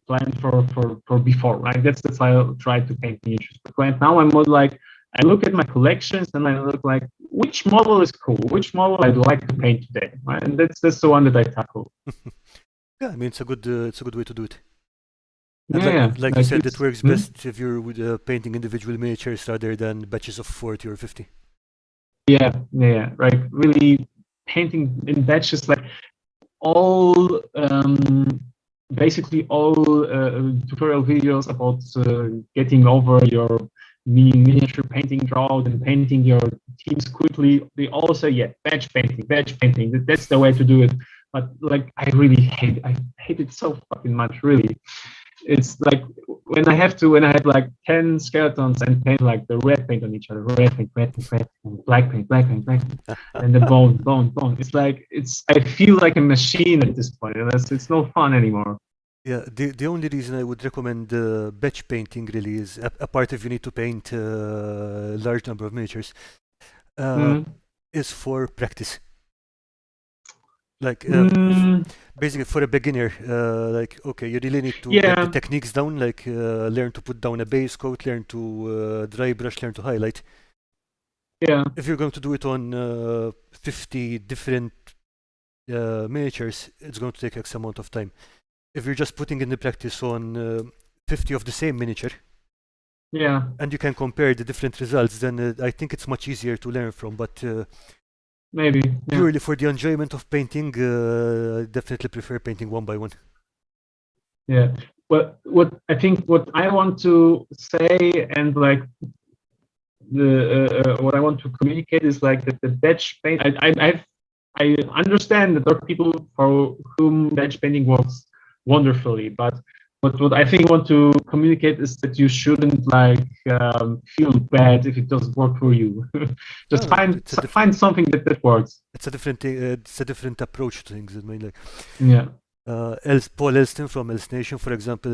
Speaker 1: plan for before, right? That's how I try to paint miniatures. But right now I'm more like I look at my collections and I look like which model is cool, which model I'd like to paint today, right? And that's the one that I tackle.
Speaker 2: Yeah, I mean, it's a good way to do it. And
Speaker 1: Yeah,
Speaker 2: like you
Speaker 1: like
Speaker 2: said, it
Speaker 1: it's
Speaker 2: works best if you're with, painting individual miniatures rather than batches of 40 or 50.
Speaker 1: yeah, like really painting in batches, like all basically all tutorial videos about getting over your miniature painting drought and painting your teams quickly. They all say, yeah, batch painting, batch painting. That's the way to do it. But like, I hate it so fucking much, really. It's like when I have like 10 skeletons and paint like the red paint on each other, red paint, black paint, black paint, black paint, and the bone. It's like I feel like a machine at this point, and it's no fun anymore.
Speaker 2: Yeah, the only reason I would recommend batch painting really is, apart if you need to paint a large number of miniatures, uh,
Speaker 1: Mm.
Speaker 2: is for practice. Like
Speaker 1: Mm,
Speaker 2: basically for a beginner, like okay, you really need to get the
Speaker 1: yeah,
Speaker 2: techniques down, like learn to put down a base coat, learn to dry brush, learn to highlight.
Speaker 1: yeah.
Speaker 2: If you're going to do it on 50 different miniatures, it's going to take X amount of time. If you're just putting in the practice on 50 of the same miniature,
Speaker 1: Yeah,
Speaker 2: and you can compare the different results, then I think it's much easier to learn from. But
Speaker 1: maybe. Yeah.
Speaker 2: purely for the enjoyment of painting, definitely prefer painting one by one.
Speaker 1: Yeah. But what I think what I want to say and like the what I want to communicate is like that the batch paint. I understand that there are people for whom batch painting works wonderfully, but what I think I want to communicate is that you shouldn't like feel bad if it doesn't work for you. Just
Speaker 2: No,
Speaker 1: find something that works.
Speaker 2: it's a different it's a different approach to things. I mean, like
Speaker 1: Yeah.
Speaker 2: Paul Elston from Els Nation, for example,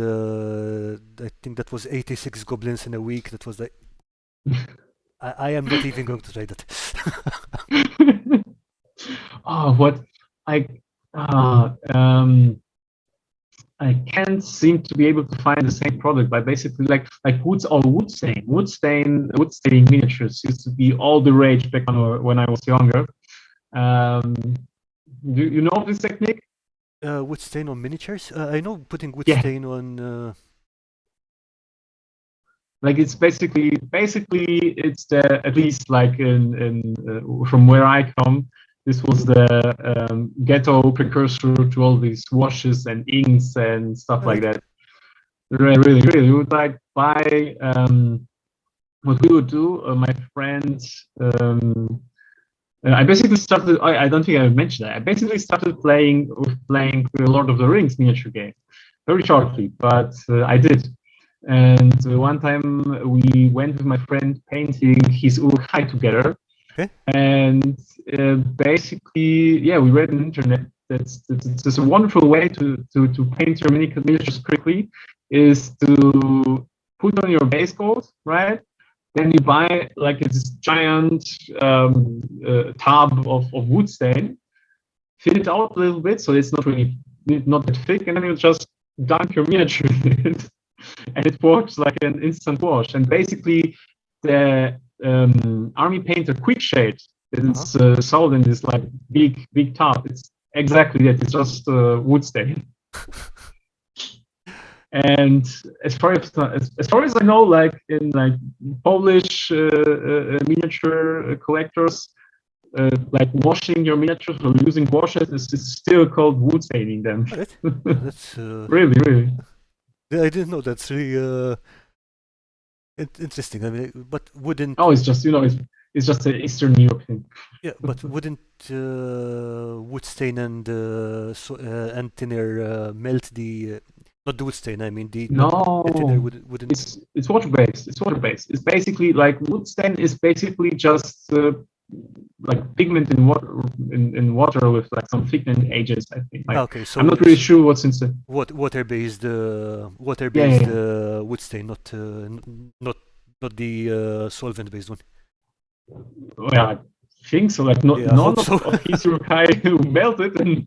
Speaker 2: I think that was 86 goblins in a week. That was like, I am not even going to try that.
Speaker 1: Oh, what I I can't seem to be able to find the same product, but basically like wood staining miniatures used to be all the rage back when I was younger. Do you know this technique?
Speaker 2: Wood stain on miniatures? I know putting wood
Speaker 1: Yeah.
Speaker 2: stain on.
Speaker 1: Like it's basically it's the at least like in from where I come, this was the ghetto precursor to all these washes and inks and stuff like that. Really, we would like buy what we would do. My friends, I basically started. I don't think I mentioned that. I basically started playing the Lord of the Rings miniature game, very shortly, but I did. And one time we went with my friend painting his Uruk-hai together.
Speaker 2: Okay.
Speaker 1: And basically, yeah, we read on the internet that's a wonderful way to paint your miniatures quickly is to put on your base coat, right? Then you buy like this giant tub of wood stain, fill it out a little bit so it's not that thick, and then you just dunk your miniature in it. And it works like an instant wash. And basically, the army painter quick shade that is sold in this like big tub, it's exactly that. It's just wood stain. And as far as I know, like in like Polish miniature collectors, like washing your miniatures or using washes is still called wood staining them.
Speaker 2: Right. That's
Speaker 1: really.
Speaker 2: I didn't know. That's really interesting. I mean, but wouldn't?
Speaker 1: Oh, it's just it's just an Eastern Europe thing.
Speaker 2: Yeah, but wouldn't wood stain and thinner melt the not the wood stain? I mean the thinner wouldn't.
Speaker 1: It's water based. It's basically like wood stain is basically just like pigment in water with like some thickening agents. I think. Like,
Speaker 2: okay, so
Speaker 1: I'm not really sure what's inside.
Speaker 2: Water-based wood stain, not the solvent-based one.
Speaker 1: Yeah, I think so. Like none of his Uruk-hai melted and.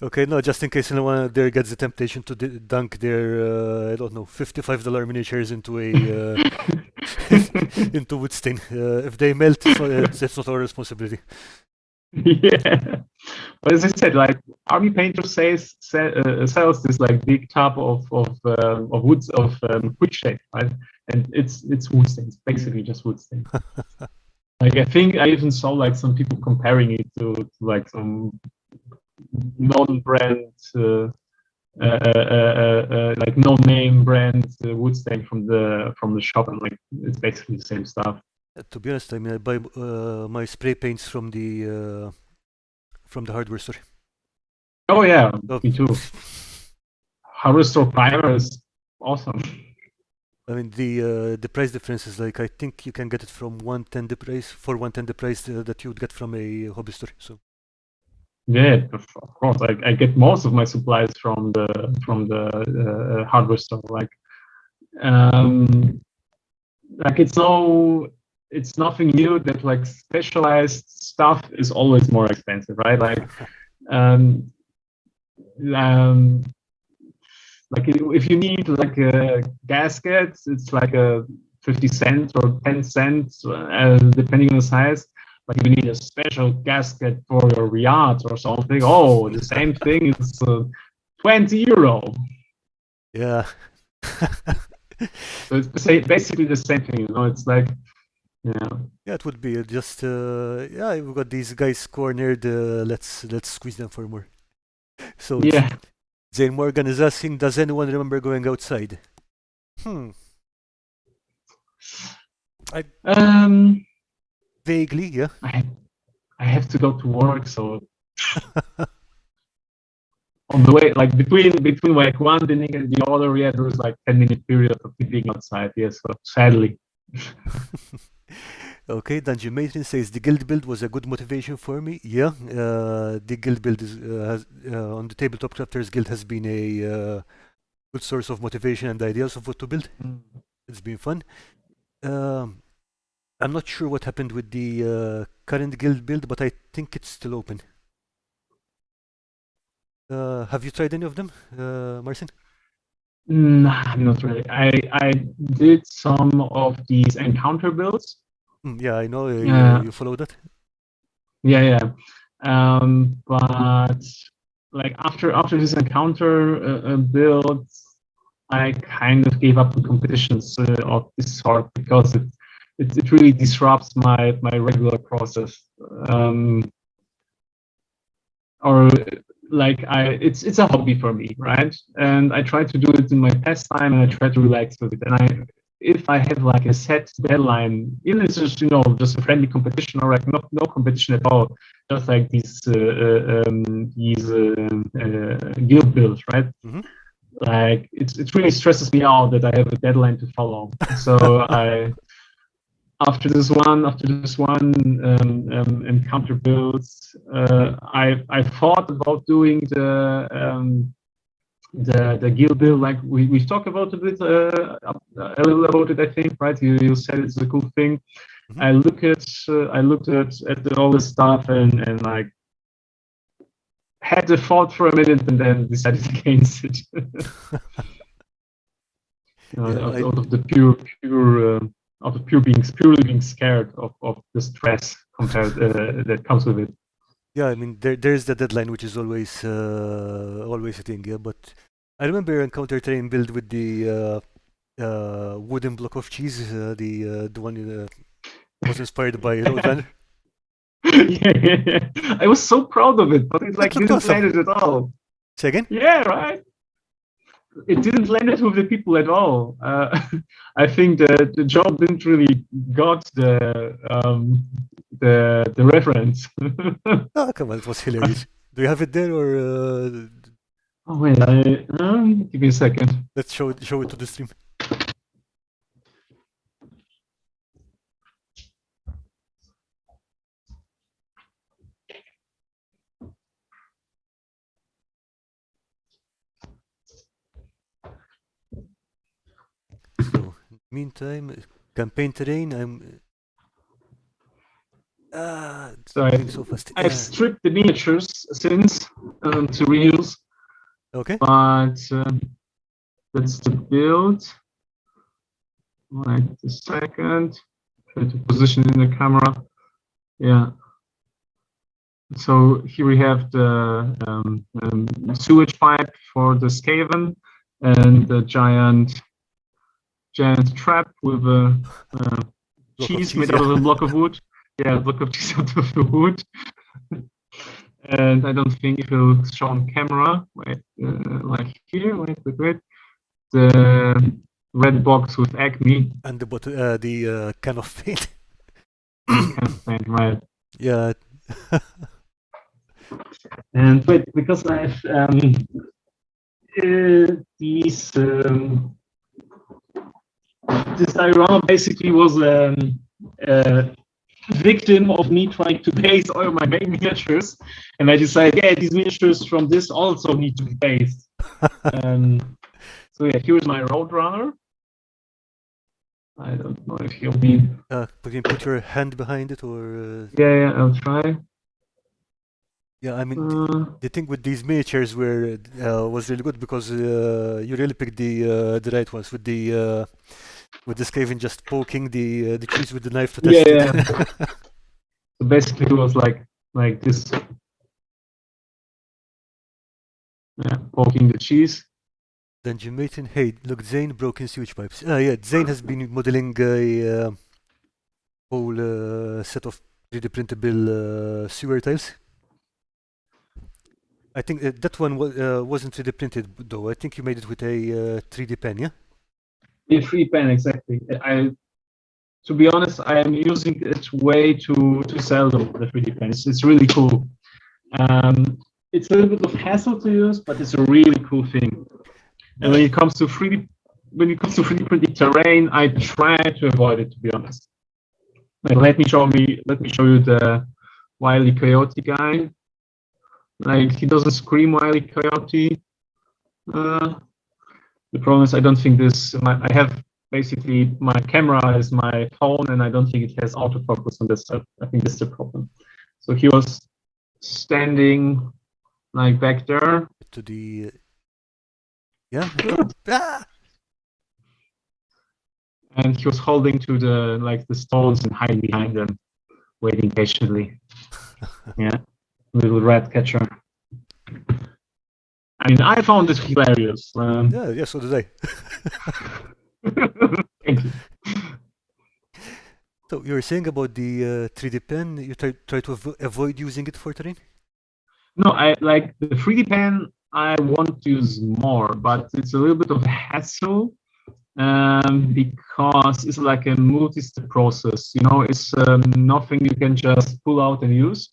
Speaker 2: Okay, no, just in case anyone there gets the temptation to dunk their I don't know, $55 miniatures into a into wood stain. If they melt, it's not our responsibility.
Speaker 1: Yeah, but as I said, like army painter sells this like big tub of woods of quick shade, right? And it's wood stain. It's basically just wood stain. Like I think I even saw like some people comparing it to like some non-brand like no-name brand wood stain from the shop, and like it's basically the same stuff.
Speaker 2: To be honest, I mean I buy my spray paints from the hardware store.
Speaker 1: Oh yeah, me too. Hardware store primer is awesome.
Speaker 2: I mean the price difference is like I think you can get it from 110 the price that you would get from a hobby store. So.
Speaker 1: Yeah, of course. I get most of my supplies from the hardware store. Like it's nothing new that like specialized stuff is always more expensive, right? Like like if you need like a gasket, it's like a 50 cents or 10 cents, depending on the size. like you need a special gasket for your yacht or something. Oh, the same thing is €20.
Speaker 2: Yeah.
Speaker 1: So it's basically the same thing, It's like, yeah.
Speaker 2: Yeah, it would be just yeah, we've got these guys cornered. Let's squeeze them for more. So
Speaker 1: Yeah.
Speaker 2: Zane Morgan is asking, does anyone remember going outside? Vaguely, yeah.
Speaker 1: I have to go to work, so on the way, like between like one dinner and the other, yeah, there was like 10-minute period of being outside. Yes, so sadly.
Speaker 2: Okay, Dungeon Matron says the guild build was a good motivation for me. Yeah, the guild build is on the Tabletop Crafters Guild has been a good source of motivation and ideas of what to build. It's been fun. I'm not sure what happened with the current guild build, but I think it's still open. Have you tried any of them, Marcin?
Speaker 1: Nah, not really. I did some of these encounter builds.
Speaker 2: Yeah, I know you follow that.
Speaker 1: Yeah. But like after this encounter build, I kind of gave up the competitions of this sort because it really disrupts my regular process. Or like it's a hobby for me, right? And I try to do it in my pastime, and I try to relax with it. And if I have like a set deadline, even if it's just just a friendly competition or like no competition at all, just like these guild builds, right?
Speaker 2: Mm-hmm.
Speaker 1: Like it really stresses me out that I have a deadline to follow. So after this one encounter builds, I thought about doing the guild build, like we talked about a bit, a little about it, I think, right? You said it's a cool thing. Mm-hmm. I looked at all this stuff and like had the thought for a minute and then decided against it. Out of the purely being scared of the stress compared that comes with it.
Speaker 2: Yeah, I mean there's the deadline, which is always a thing. Yeah, but I remember your encounter train build with the wooden block of cheese, the one was inspired by Roadrunner.
Speaker 1: Yeah. I was so proud of it, but it like didn't land it at all.
Speaker 2: Say again?
Speaker 1: Yeah, right. It didn't land it with the people at all. I think the job didn't really got the reference.
Speaker 2: Oh, come on, it was hilarious. Do you have it there or?
Speaker 1: Oh wait, give me a second.
Speaker 2: Let's show it to the stream. So, meantime, campaign terrain. I'm.
Speaker 1: Sorry,
Speaker 2: so fast.
Speaker 1: I've stripped the miniatures since to reuse.
Speaker 2: Okay.
Speaker 1: But that's the build. Wait a second. Try to position in the camera. Yeah. So here we have the sewage pipe for the Skaven and the giant trap with a cheese made out of a block of wood. Yeah, a block of cheese out of the wood. And I don't think it will show on camera. Wait, like here. Wait. The red box with Acme.
Speaker 2: And the can of paint.
Speaker 1: Can of paint, right?
Speaker 2: Yeah.
Speaker 1: And wait, because I have this diorama basically was a victim of me trying to base all my main miniatures, and I decided, yeah, these miniatures from this also need to be based. So yeah, here's my Roadrunner. I don't know if you'll be.
Speaker 2: You can put your hand behind it, or.
Speaker 1: Yeah, I'll try.
Speaker 2: Yeah, I mean, the thing with these miniatures was really good because you really picked the right ones with the Skaven just poking the cheese with the knife to test
Speaker 1: it. So basically, it was like this, poking the cheese.
Speaker 2: Then Maton, hey, look, Zane broke in sewage pipes. Yeah, Zane has been modeling a whole set of 3D printable sewer tiles. I think that one wasn't 3D printed though. I think you made it with a 3D pen, yeah?
Speaker 1: A free pen, exactly. To be honest, I am using it way too seldom, the 3D pen. It's really cool. It's a little bit of hassle to use, but it's a really cool thing. And when it comes to 3D printing terrain, I try to avoid it, to be honest. Like, let me show you the Wile E. Coyote guy. Like, he doesn't scream Wile E. Coyote. The problem is I don't think this. I have basically my camera is my phone, and I don't think it has autofocus on this. So I think this is the problem. So he was standing like back there.
Speaker 2: To the yeah.
Speaker 1: And he was holding to the stones and hiding behind them, waiting patiently. Yeah, little rat catcher. I mean, I found it hilarious.
Speaker 2: Yeah, so did I.
Speaker 1: Thank you.
Speaker 2: So you were saying about the 3D pen, you try to avoid using it for terrain?
Speaker 1: No, I like the 3D pen. I want to use more, but it's a little bit of a hassle because it's like a multi-step process. You know, it's nothing you can just pull out and use.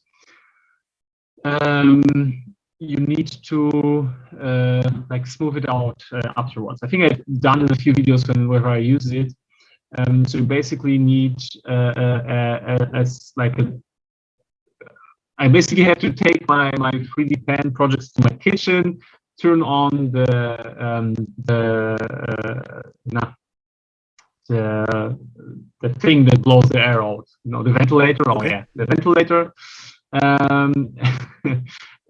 Speaker 1: You need to like smooth it out afterwards. I think I've done in a few videos whenever I use it. So you basically need I basically have to take my 3D pen projects to my kitchen, turn on the thing that blows the air out. You know, the ventilator. Okay. Oh yeah, the ventilator.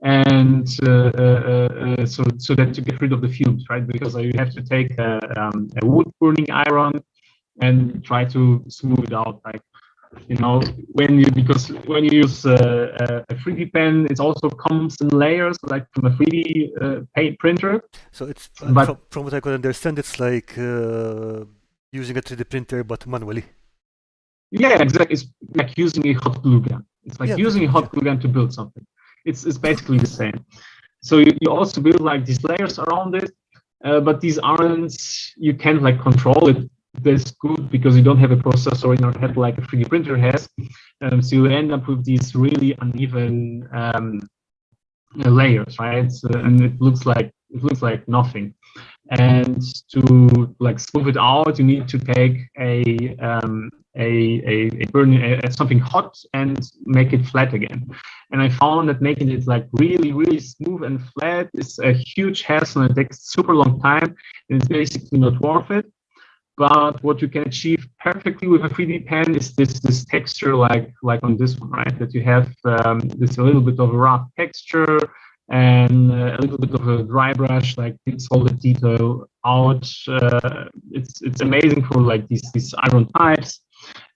Speaker 1: And so that to get rid of the fumes, right? Because you have to take a wood burning iron and try to smooth it out, like, you know, when you use a 3D pen, it also comes in layers, like from a 3D paint printer.
Speaker 2: So it's from what I could understand, it's like using a 3D printer but manually.
Speaker 1: Yeah, exactly. It's like using a hot glue gun. It's like using a hot glue gun to build something. It's basically the same. So you also build like these layers around it, but these aren't, you can't like control it. That's good because you don't have a processor in your head like a 3D printer has. So you end up with these really uneven layers, right? And it looks like nothing. And to like smooth it out, you need to take something hot and make it flat again. And I found that making it like really smooth and flat is a huge hassle and it takes super long time, and it's basically not worth it. But what you can achieve perfectly with a 3D pen is this texture, like on this one, right? That you have this a little bit of a rough texture and a little bit of a dry brush, like it's all the detail out. It's amazing for like these iron types.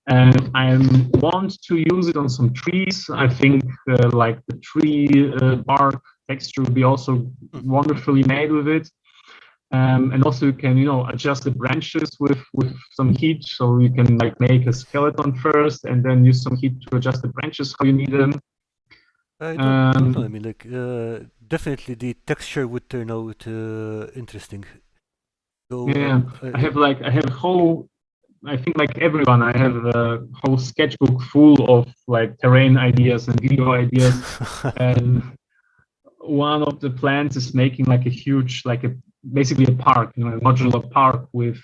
Speaker 1: And I want to use it on some trees. I think like the tree bark texture would be also wonderfully made with it. And also you can, you know, adjust the branches with some heat, so you can like make a skeleton first and then use some heat to adjust the branches how you need them.
Speaker 2: I don't know. I mean, like definitely the texture would turn out interesting. So
Speaker 1: yeah, I have a whole, I think like everyone, I have a whole sketchbook full of like terrain ideas and video ideas. And one of the plans is making like a huge, like basically a park, you know, a modular park with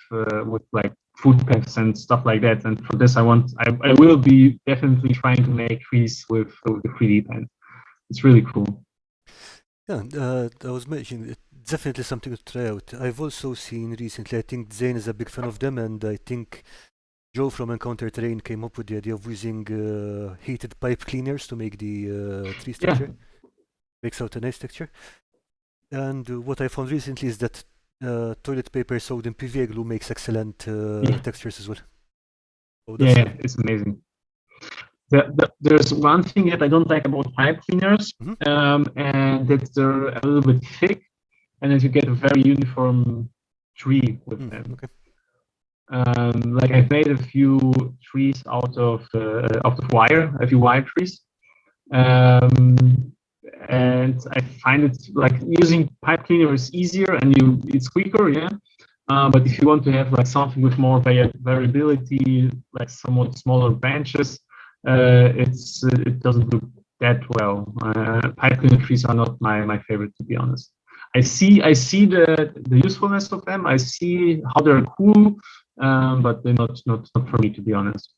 Speaker 1: like footpaths and stuff like that. And for this, I will be definitely trying to make trees with the 3D pen. It's really cool.
Speaker 2: Yeah, I was mentioning it's definitely something to try out. I've also seen recently, I think Zane is a big fan of them, and I think Joe from Encounter Terrain came up with the idea of using heated pipe cleaners to make the tree texture. Yeah. Makes out a nice texture. And what I found recently is that toilet paper soaked in PVA glue makes excellent textures as well.
Speaker 1: So yeah, it's amazing. There's one thing that I don't like about pipe cleaners, and that they're a little bit thick, and that you get a very uniform tree with them.
Speaker 2: Okay.
Speaker 1: Like I've made a few trees out of wire, a few wire trees, and I find it like using pipe cleaner is easier and it's quicker, yeah. But if you want to have like something with more variability, like somewhat smaller branches, it doesn't look that well. Pipe cleaner trees are not my favorite, to be honest. I see the usefulness of them. I see how they're cool, but they're not for me, to be honest.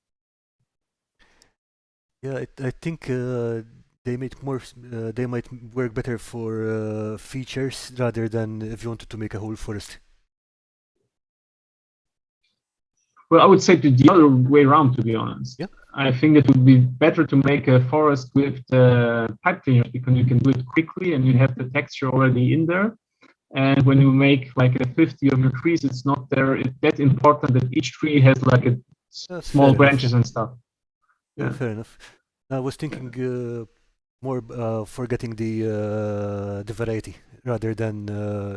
Speaker 2: Yeah, I think they might work better for features rather than if you wanted to make a whole forest.
Speaker 1: Well, I would say the other way around, to be honest.
Speaker 2: Yeah.
Speaker 1: I think it would be better to make a forest with the pipe cleaners because you can do it quickly and you have the texture already in there. And when you make like a 50 of your trees, it's not that important that each tree has like a small branches and stuff.
Speaker 2: Yeah, fair enough. I was thinking more for getting the variety rather than.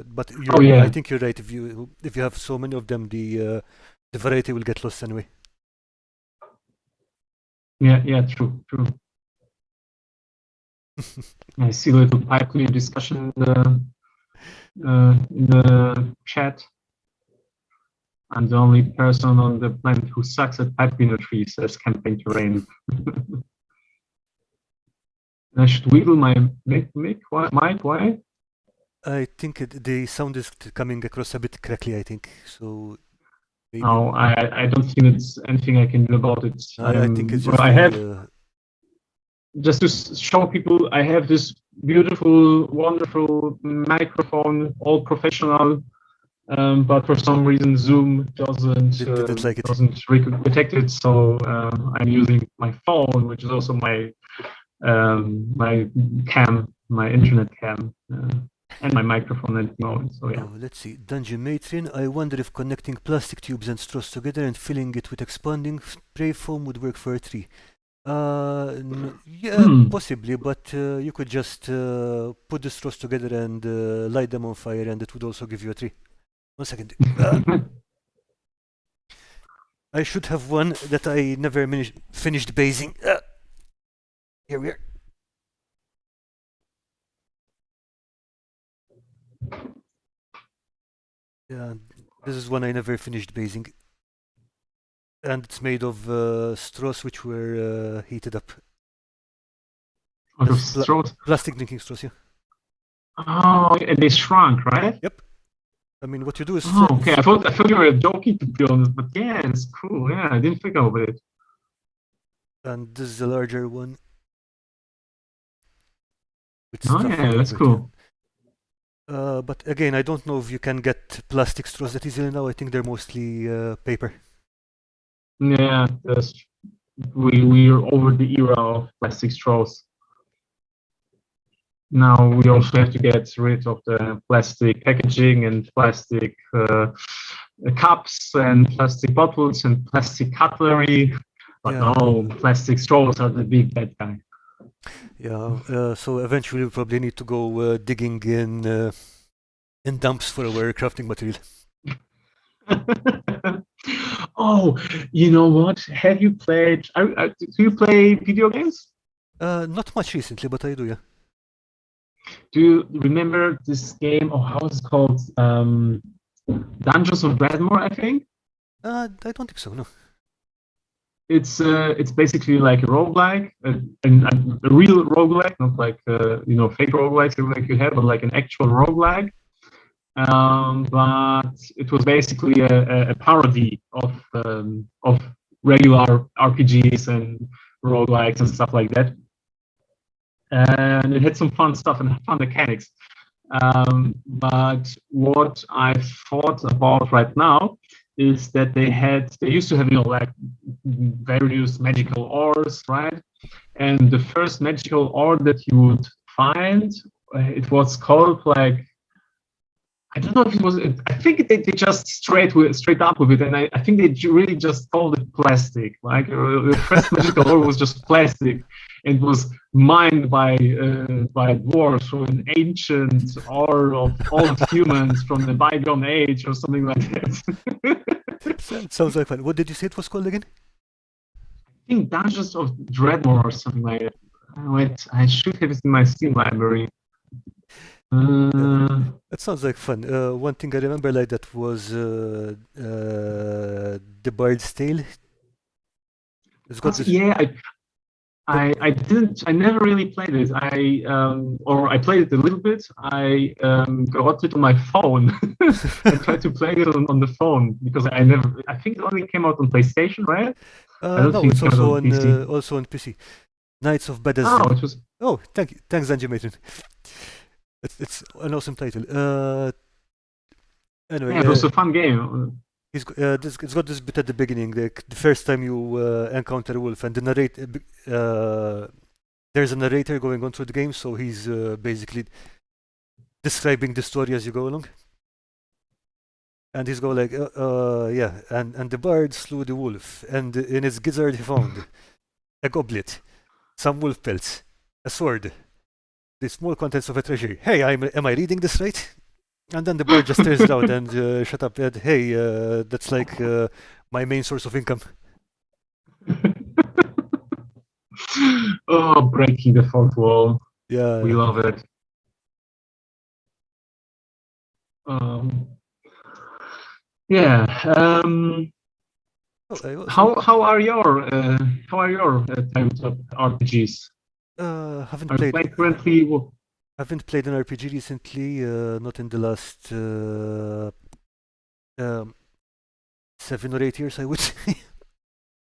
Speaker 2: But I think you're right. If you have so many of them, the variety will get lost anyway.
Speaker 1: Yeah, true. I see a little pipe cleaner discussion in the chat. I'm the only person on the planet who sucks at pipe cleaner trees, says Campaign Terrain. I should wiggle my mic. Why?
Speaker 2: I think the sound is coming across a bit crackly, I think. So maybe...
Speaker 1: No, I don't think it's anything I can do about it.
Speaker 2: I think it's just
Speaker 1: just to show people, I have this beautiful, wonderful microphone, all professional, but for some reason Zoom doesn't detect it. So I'm using my phone, which is also my cam, my internet cam. And my microphone at the moment, so yeah.
Speaker 2: Oh, let's see. Dungeon Matron, I wonder if connecting plastic tubes and straws together and filling it with expanding spray foam would work for a tree. Yeah, possibly, but you could just put the straws together and light them on fire, and it would also give you a tree. 1 second. I should have one that I never finished basing. Here we are. Yeah, this is one I never finished basing. And it's made of straws which were heated up.
Speaker 1: Out of straws?
Speaker 2: Plastic drinking straws, yeah.
Speaker 1: Oh, and they shrunk, right?
Speaker 2: Yep. I mean, what you do is...
Speaker 1: Oh, okay. I thought you were joking, to be honest, but yeah, it's cool. Yeah, I didn't think about it.
Speaker 2: And this is a larger one.
Speaker 1: Oh, yeah, that's cool.
Speaker 2: But again, I don't know if you can get plastic straws that easily now. I think they're mostly paper.
Speaker 1: Yeah, we're over the era of plastic straws. Now we also have to get rid of the plastic packaging and plastic cups and plastic bottles and plastic cutlery. But no, plastic straws are the big bad guy.
Speaker 2: Yeah, so eventually we probably need to go digging in dumps for our crafting material.
Speaker 1: Oh, you know what? Have you played? Do you play video games?
Speaker 2: Not much recently, but I do, yeah.
Speaker 1: Do you remember this game? Oh, how is it called? Dungeons of Bradmore, I think.
Speaker 2: I don't think so. No.
Speaker 1: It's basically like a roguelike, a real roguelike, not like fake roguelikes like you have, but like an actual roguelike. But it was basically a parody of regular RPGs and roguelikes and stuff like that. And it had some fun stuff and fun mechanics. But what I've thought about right now is that they used to have, like various magical ores, right? And the first magical ore that you would find, it was called like, I don't know if it was. I think they just straight up with it, and I think they really just called it plastic. Like the first magical ore was just plastic. It was mined by dwarves from an ancient ore of old humans from the bygone age or something like that.
Speaker 2: Sounds like fun. What did you say it was called again?
Speaker 1: I think Dungeons of Dreadmore or something like that. Wait, I should have it in my Steam library.
Speaker 2: That sounds like fun. One thing I remember like that was the Bard's Tale. It's got this.
Speaker 1: Yeah, I didn't. I never really played it. I played it a little bit. I got it on my phone. I tried to play it on the phone because I never. I think it only came out on PlayStation, right? I don't
Speaker 2: No,
Speaker 1: think
Speaker 2: it's
Speaker 1: it came out
Speaker 2: also
Speaker 1: on PC.
Speaker 2: also on PC. Knights of Bethesda.
Speaker 1: Oh, it was.
Speaker 2: Oh, thanks, Dungeon Matron. It's an awesome title. Anyway,
Speaker 1: Yeah, it was a fun game.
Speaker 2: it's got this bit at the beginning, like the first time you encounter a wolf, and there's a narrator going on through the game, so he's basically describing the story as you go along. And he's going like, yeah, and the bard slew the wolf, and in his gizzard he found a goblet, some wolf pelts, a sword, the small contents of a treasury. Hey, am I reading this right? And then the bard just stares down and shut up. And hey, that's like my main source of income.
Speaker 1: Oh, breaking the fourth wall.
Speaker 2: Yeah,
Speaker 1: We love it. Yeah. How are your tabletop RPGs?
Speaker 2: Haven't
Speaker 1: Are you
Speaker 2: played.
Speaker 1: playing currently?
Speaker 2: Haven't played an RPG recently. Not in the last 7 or 8 years, I would say.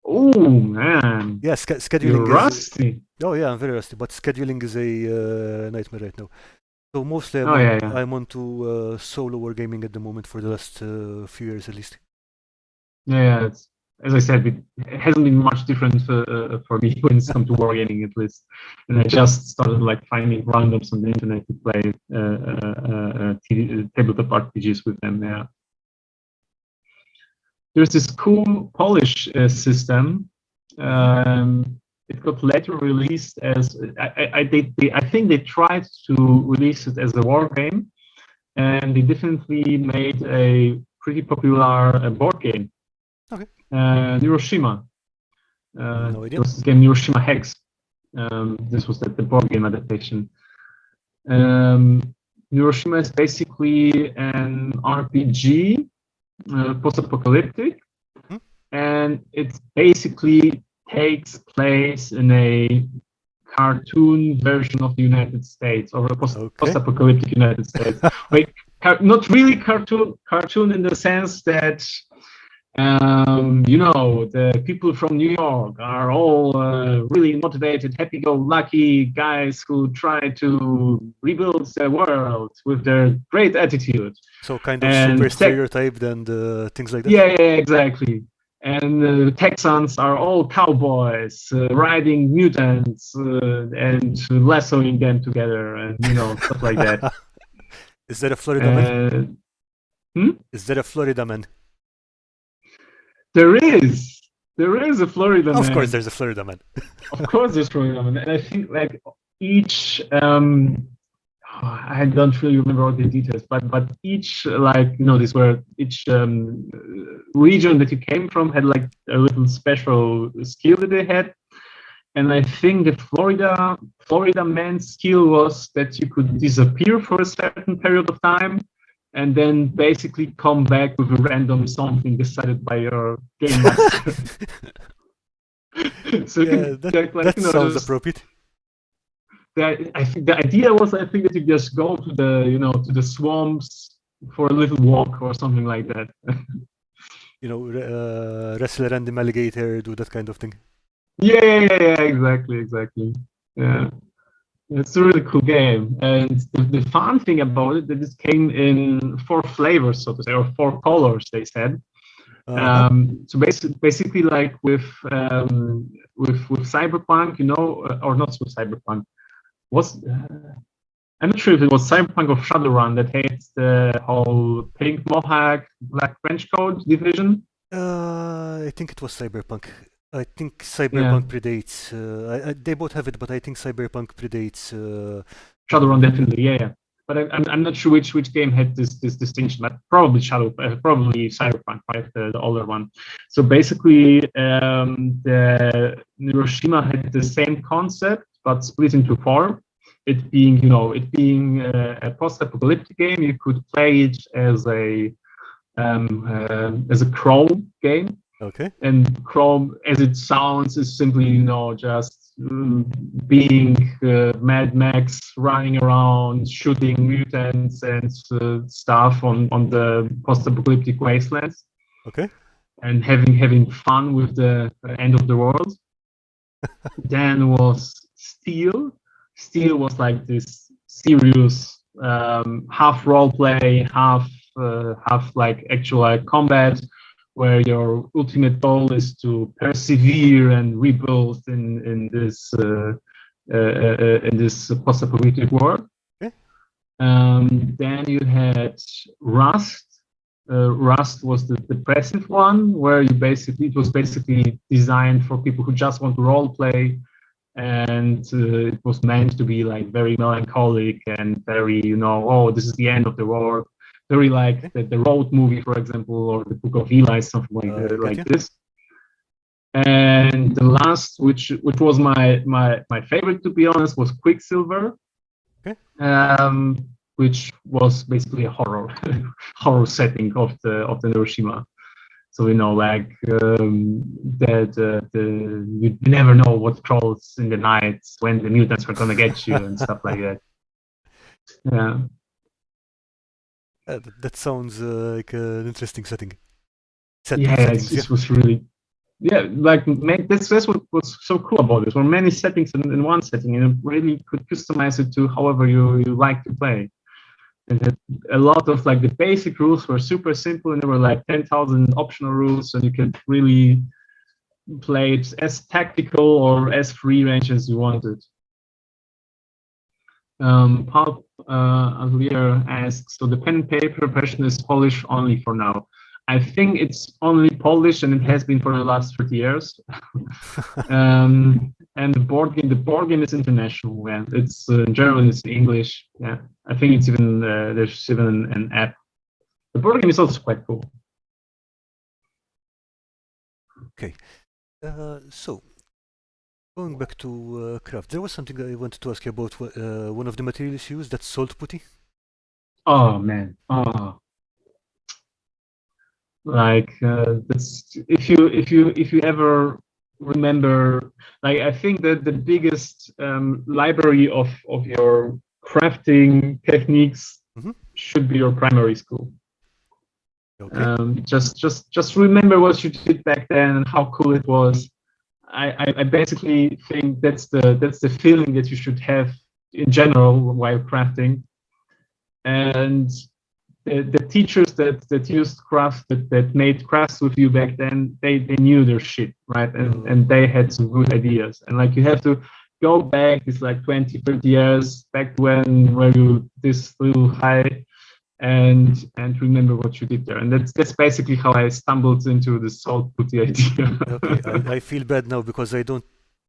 Speaker 1: Oh man.
Speaker 2: Yeah, scheduling.
Speaker 1: You're rusty.
Speaker 2: Oh yeah, I'm very rusty. But scheduling is a nightmare right now. So mostly I'm on to solo wargaming at the moment for the last few years at least.
Speaker 1: Yeah, as I said, it hasn't been much different for me when it's come to wargaming at least. And I just started like finding randoms on the internet to play tabletop RPGs with them. Yeah. There's this cool Polish system. It got later released as I think they tried to release it as a war game, and they definitely made a pretty popular board game.
Speaker 2: Okay.
Speaker 1: Hiroshima.
Speaker 2: No idea.
Speaker 1: It was this game Hiroshima Hex. This was the board game adaptation. Hiroshima is basically an RPG, post-apocalyptic, and it basically takes place in a cartoon version of the United States, or a post-apocalyptic United States. Like, not really cartoon in the sense that the people from New York are all really motivated, happy-go-lucky guys who try to rebuild the world with their great attitude.
Speaker 2: So kind of super stereotyped and things like that?
Speaker 1: Yeah, exactly. And the Texans are all cowboys, riding mutants and lassoing them together, and stuff like that.
Speaker 2: Is there a Florida man? Is there a Florida man?
Speaker 1: There is a Florida man.
Speaker 2: Of course, there's a Florida man.
Speaker 1: Of course, there's Florida man, and I think like each. I don't really remember all the details, but each each region that you came from had like a little special skill that they had, and I think the Florida man's skill was that you could disappear for a certain period of time, and then basically come back with a random something decided by your game master. So
Speaker 2: yeah, that sounds appropriate.
Speaker 1: I think the idea was, that you just go to the swamps for a little walk or something like that.
Speaker 2: Wrestle a random alligator, do that kind of thing.
Speaker 1: Yeah, exactly. Yeah, it's a really cool game, and the fun thing about it that it came in 4 flavors, so to say, or 4 colors. They said. So basically, like with Cyberpunk, or not with Cyberpunk. I'm not sure if it was Cyberpunk or Shadowrun that had the whole pink mohawk, black trench coat division.
Speaker 2: I think it was Cyberpunk. I think
Speaker 1: Yeah,
Speaker 2: Cyberpunk predates. They both have it, but I think Cyberpunk predates
Speaker 1: Shadowrun
Speaker 2: Shadowrun.
Speaker 1: definitely. Yeah, yeah. But I'm not sure which game had this distinction. But probably probably Cyberpunk, right? The older one. So basically, the Hiroshima had the same concept but split into four. It being, a post-apocalyptic game, you could play it as a Chrome game,
Speaker 2: Okay.
Speaker 1: and Chrome, as it sounds, is simply, just being Mad Max running around, shooting mutants and stuff on the post-apocalyptic wastelands,
Speaker 2: Okay.
Speaker 1: and having fun with the end of the world. Then was Steel. Steel was like this serious half role play, half like actual combat, where your ultimate goal is to persevere and rebuild in this post-apocalyptic world.
Speaker 2: Okay.
Speaker 1: Then you had Rust. Rust was the depressive one, where it was basically designed for people who just want to role play, and it was meant to be like very melancholic and very, oh, this is the end of the world, very like
Speaker 2: Okay.
Speaker 1: the Road movie, for example, or the Book of Eli, something
Speaker 2: I get
Speaker 1: like
Speaker 2: you.
Speaker 1: this. And the last, which was my favorite, to be honest, was Quicksilver,
Speaker 2: Okay.
Speaker 1: which was basically a horror horror setting of the Hiroshima. So like you never know what crawls in the night, when the mutants are gonna get you and stuff like that. Yeah,
Speaker 2: That sounds like an interesting
Speaker 1: yeah,
Speaker 2: settings. Yeah.
Speaker 1: it was really, yeah, like that's what was so cool about it. There were many settings in one setting, and you really could customize it to however you like to play. And a lot of like the basic rules were super simple, and there were like 10,000 optional rules, and you could really play it as tactical or as free range as you wanted. Pulp Atelier asks, so the pen and paper version is Polish only for now. I think it's only Polish, and it has been for the last 30 years. And the board game is international. Yeah, it's in German, it's in English. Yeah, I think it's even there's even an app. The board game is also quite cool.
Speaker 2: Okay. So going back to craft, there was something I wanted to ask you about. One of the materials used, that's salt putty.
Speaker 1: Oh man, like that's if you ever remember, like I think that the biggest library of your crafting techniques
Speaker 2: Mm-hmm.
Speaker 1: should be your primary school.
Speaker 2: Okay.
Speaker 1: Just remember what you did back then and how cool it was. I basically think that's the feeling that you should have in general while crafting. And the teachers that used craft, that made crafts with you back then, they knew their shit, right? And they had some good ideas. And like you have to go back, it's like 20, 30 years back when were you this little high, and remember what you did there. And that's basically how I stumbled into the salt putty idea.
Speaker 2: Okay. I feel bad now because I don't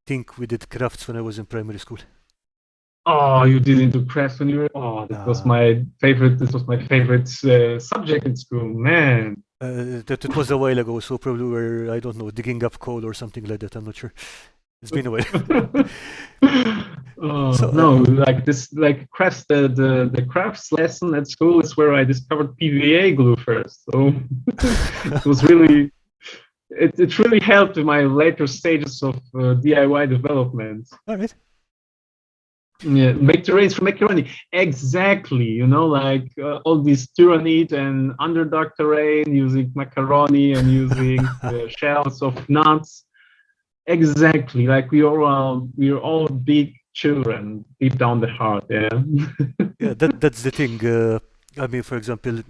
Speaker 2: think we did crafts when I was in primary school.
Speaker 1: Oh, you didn't do crafts when you were. Oh, that was my favorite. This was my favorite subject in school, man.
Speaker 2: That it was a while ago, so probably we're, I don't know, digging up coal or something like that. I'm not sure. It's been a while.
Speaker 1: Oh
Speaker 2: So,
Speaker 1: no, like this, like crafts. The crafts lesson at school is where I discovered PVA glue first. So it was really. It really helped in my later stages of DIY development.
Speaker 2: all right.
Speaker 1: Yeah, make terrains for macaroni. Exactly. Like all this tyrannid and underdog terrain using macaroni and using the shells of nuts. Exactly. Like we're all big children deep down the heart. Yeah.
Speaker 2: Yeah, that's the thing. I mean, for example,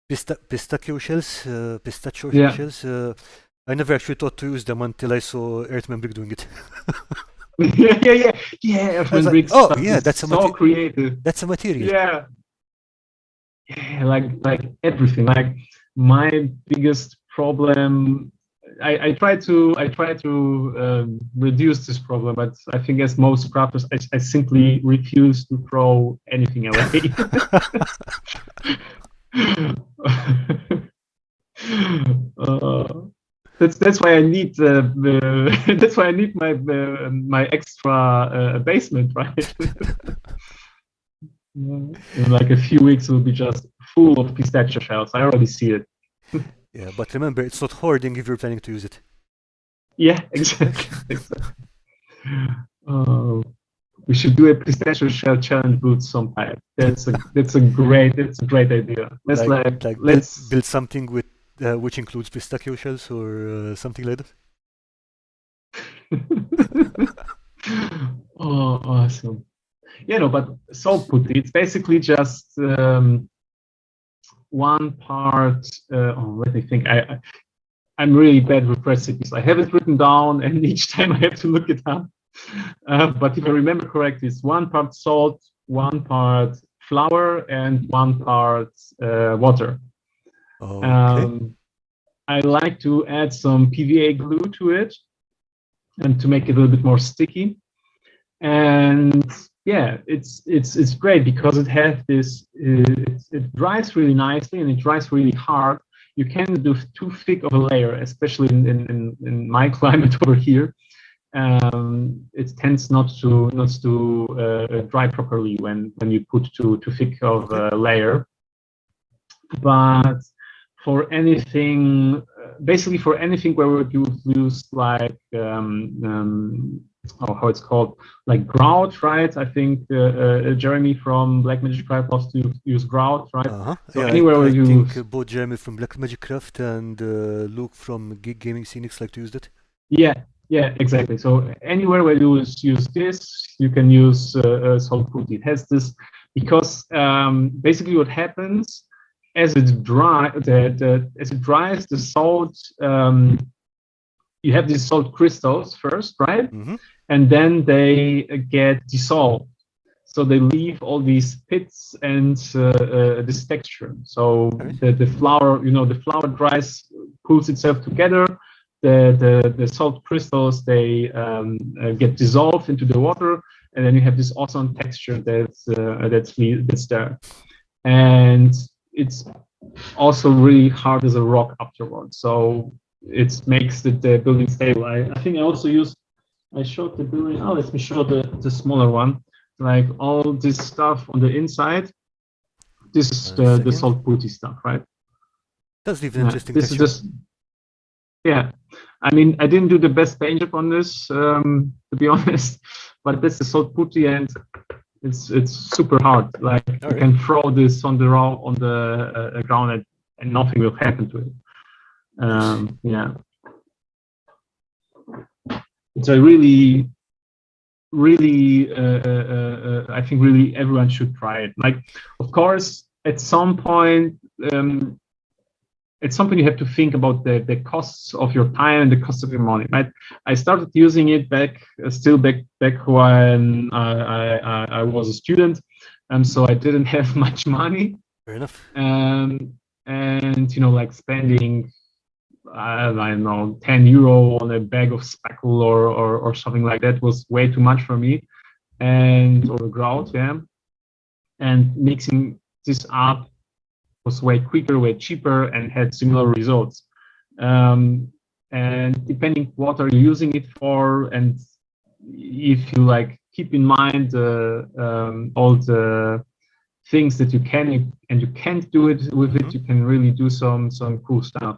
Speaker 2: pistachio shells, pistachio
Speaker 1: Yeah.
Speaker 2: shells. I never actually thought to use them until I saw Earth Membrick doing it.
Speaker 1: Yeah.
Speaker 2: I was
Speaker 1: Earthman
Speaker 2: like,
Speaker 1: brick
Speaker 2: oh
Speaker 1: stuff
Speaker 2: yeah,
Speaker 1: is so creative.
Speaker 2: that's a material.
Speaker 1: Yeah, like everything. Like my biggest problem, I try to reduce this problem, but I think as most crafters, I simply refuse to throw anything away. uh, that's why I need that's why I need my extra basement, right? In like a few weeks, it will be just full of pistachio shells. I already see it.
Speaker 2: Yeah, but remember, it's not hoarding if you're planning to use it.
Speaker 1: Yeah, exactly. Exactly. Uh, we should do a pistachio shell challenge booth sometime. That's a great idea. Let's like
Speaker 2: Like
Speaker 1: let's
Speaker 2: build something with which includes pistachio shells or something like that.
Speaker 1: Oh, awesome. Yeah, no, but salt putty, it's basically just one part. Let me think. I'm really bad with recipes. I have it written down, and each time I have to look it up. But if I remember correctly, it's one part salt, one part flour, and one part water.
Speaker 2: Okay.
Speaker 1: I like to add some PVA glue to it and to make it a little bit more sticky. And yeah, it's great because it has this. It dries really nicely and it dries really hard. You can't do too thick of a layer, especially in my climate over here. It tends not to dry properly when you put too thick of
Speaker 2: Okay.
Speaker 1: a layer. But for anything, basically for anything where you use like how it's called, like grout, right? I think Jeremy from Black Magic Craft loves to use grout, right?
Speaker 2: Uh-huh.
Speaker 1: So
Speaker 2: Yeah,
Speaker 1: anywhere where
Speaker 2: I
Speaker 1: you
Speaker 2: think
Speaker 1: use,
Speaker 2: both Jeremy from Black Magic Craft and Luke from Geek Gaming Scenics like to use that.
Speaker 1: yeah, yeah, exactly. So anywhere where you use this, you can use salt putty. It has this because basically what happens as as it dries, the salt you have these salt crystals first, right?
Speaker 2: Mm-hmm.
Speaker 1: And then they get dissolved. So they leave all these pits and this texture. So
Speaker 2: All right.
Speaker 1: the flour, the flour dries, pulls itself together. The salt crystals they get dissolved into the water, and then you have this awesome texture that's there. And it's also really hard as a rock afterwards. So it makes the building stable. I think I showed the building. Oh, let me show the smaller one. Like all this stuff on the inside. This is
Speaker 2: One
Speaker 1: the
Speaker 2: second.
Speaker 1: salt putty stuff, right?
Speaker 2: Does leave an
Speaker 1: Yeah,
Speaker 2: interesting
Speaker 1: this is
Speaker 2: texture.
Speaker 1: just yeah. I mean, I didn't do the best paint job on this, to be honest. But this is salt putty, and it's super hard. Like
Speaker 2: All
Speaker 1: you
Speaker 2: right.
Speaker 1: can throw this on the ground, and nothing will happen to it.
Speaker 2: Nice.
Speaker 1: Yeah, it's a really I think really everyone should try it. Like, of course, um, at some point you have to think about the costs of your time and the cost of your money, right? I started using it back when I was a student, so I didn't have much money,
Speaker 2: Fair enough.
Speaker 1: and like spending I don't know, €10 on a bag of spackle or something like that was way too much for me, and or grout, yeah. And mixing this up was way quicker, way cheaper, and had similar results. And depending what are you using it for, and if you like keep in mind all the things that you can and you can't do it with
Speaker 2: Mm-hmm.
Speaker 1: it, you can really do some cool stuff.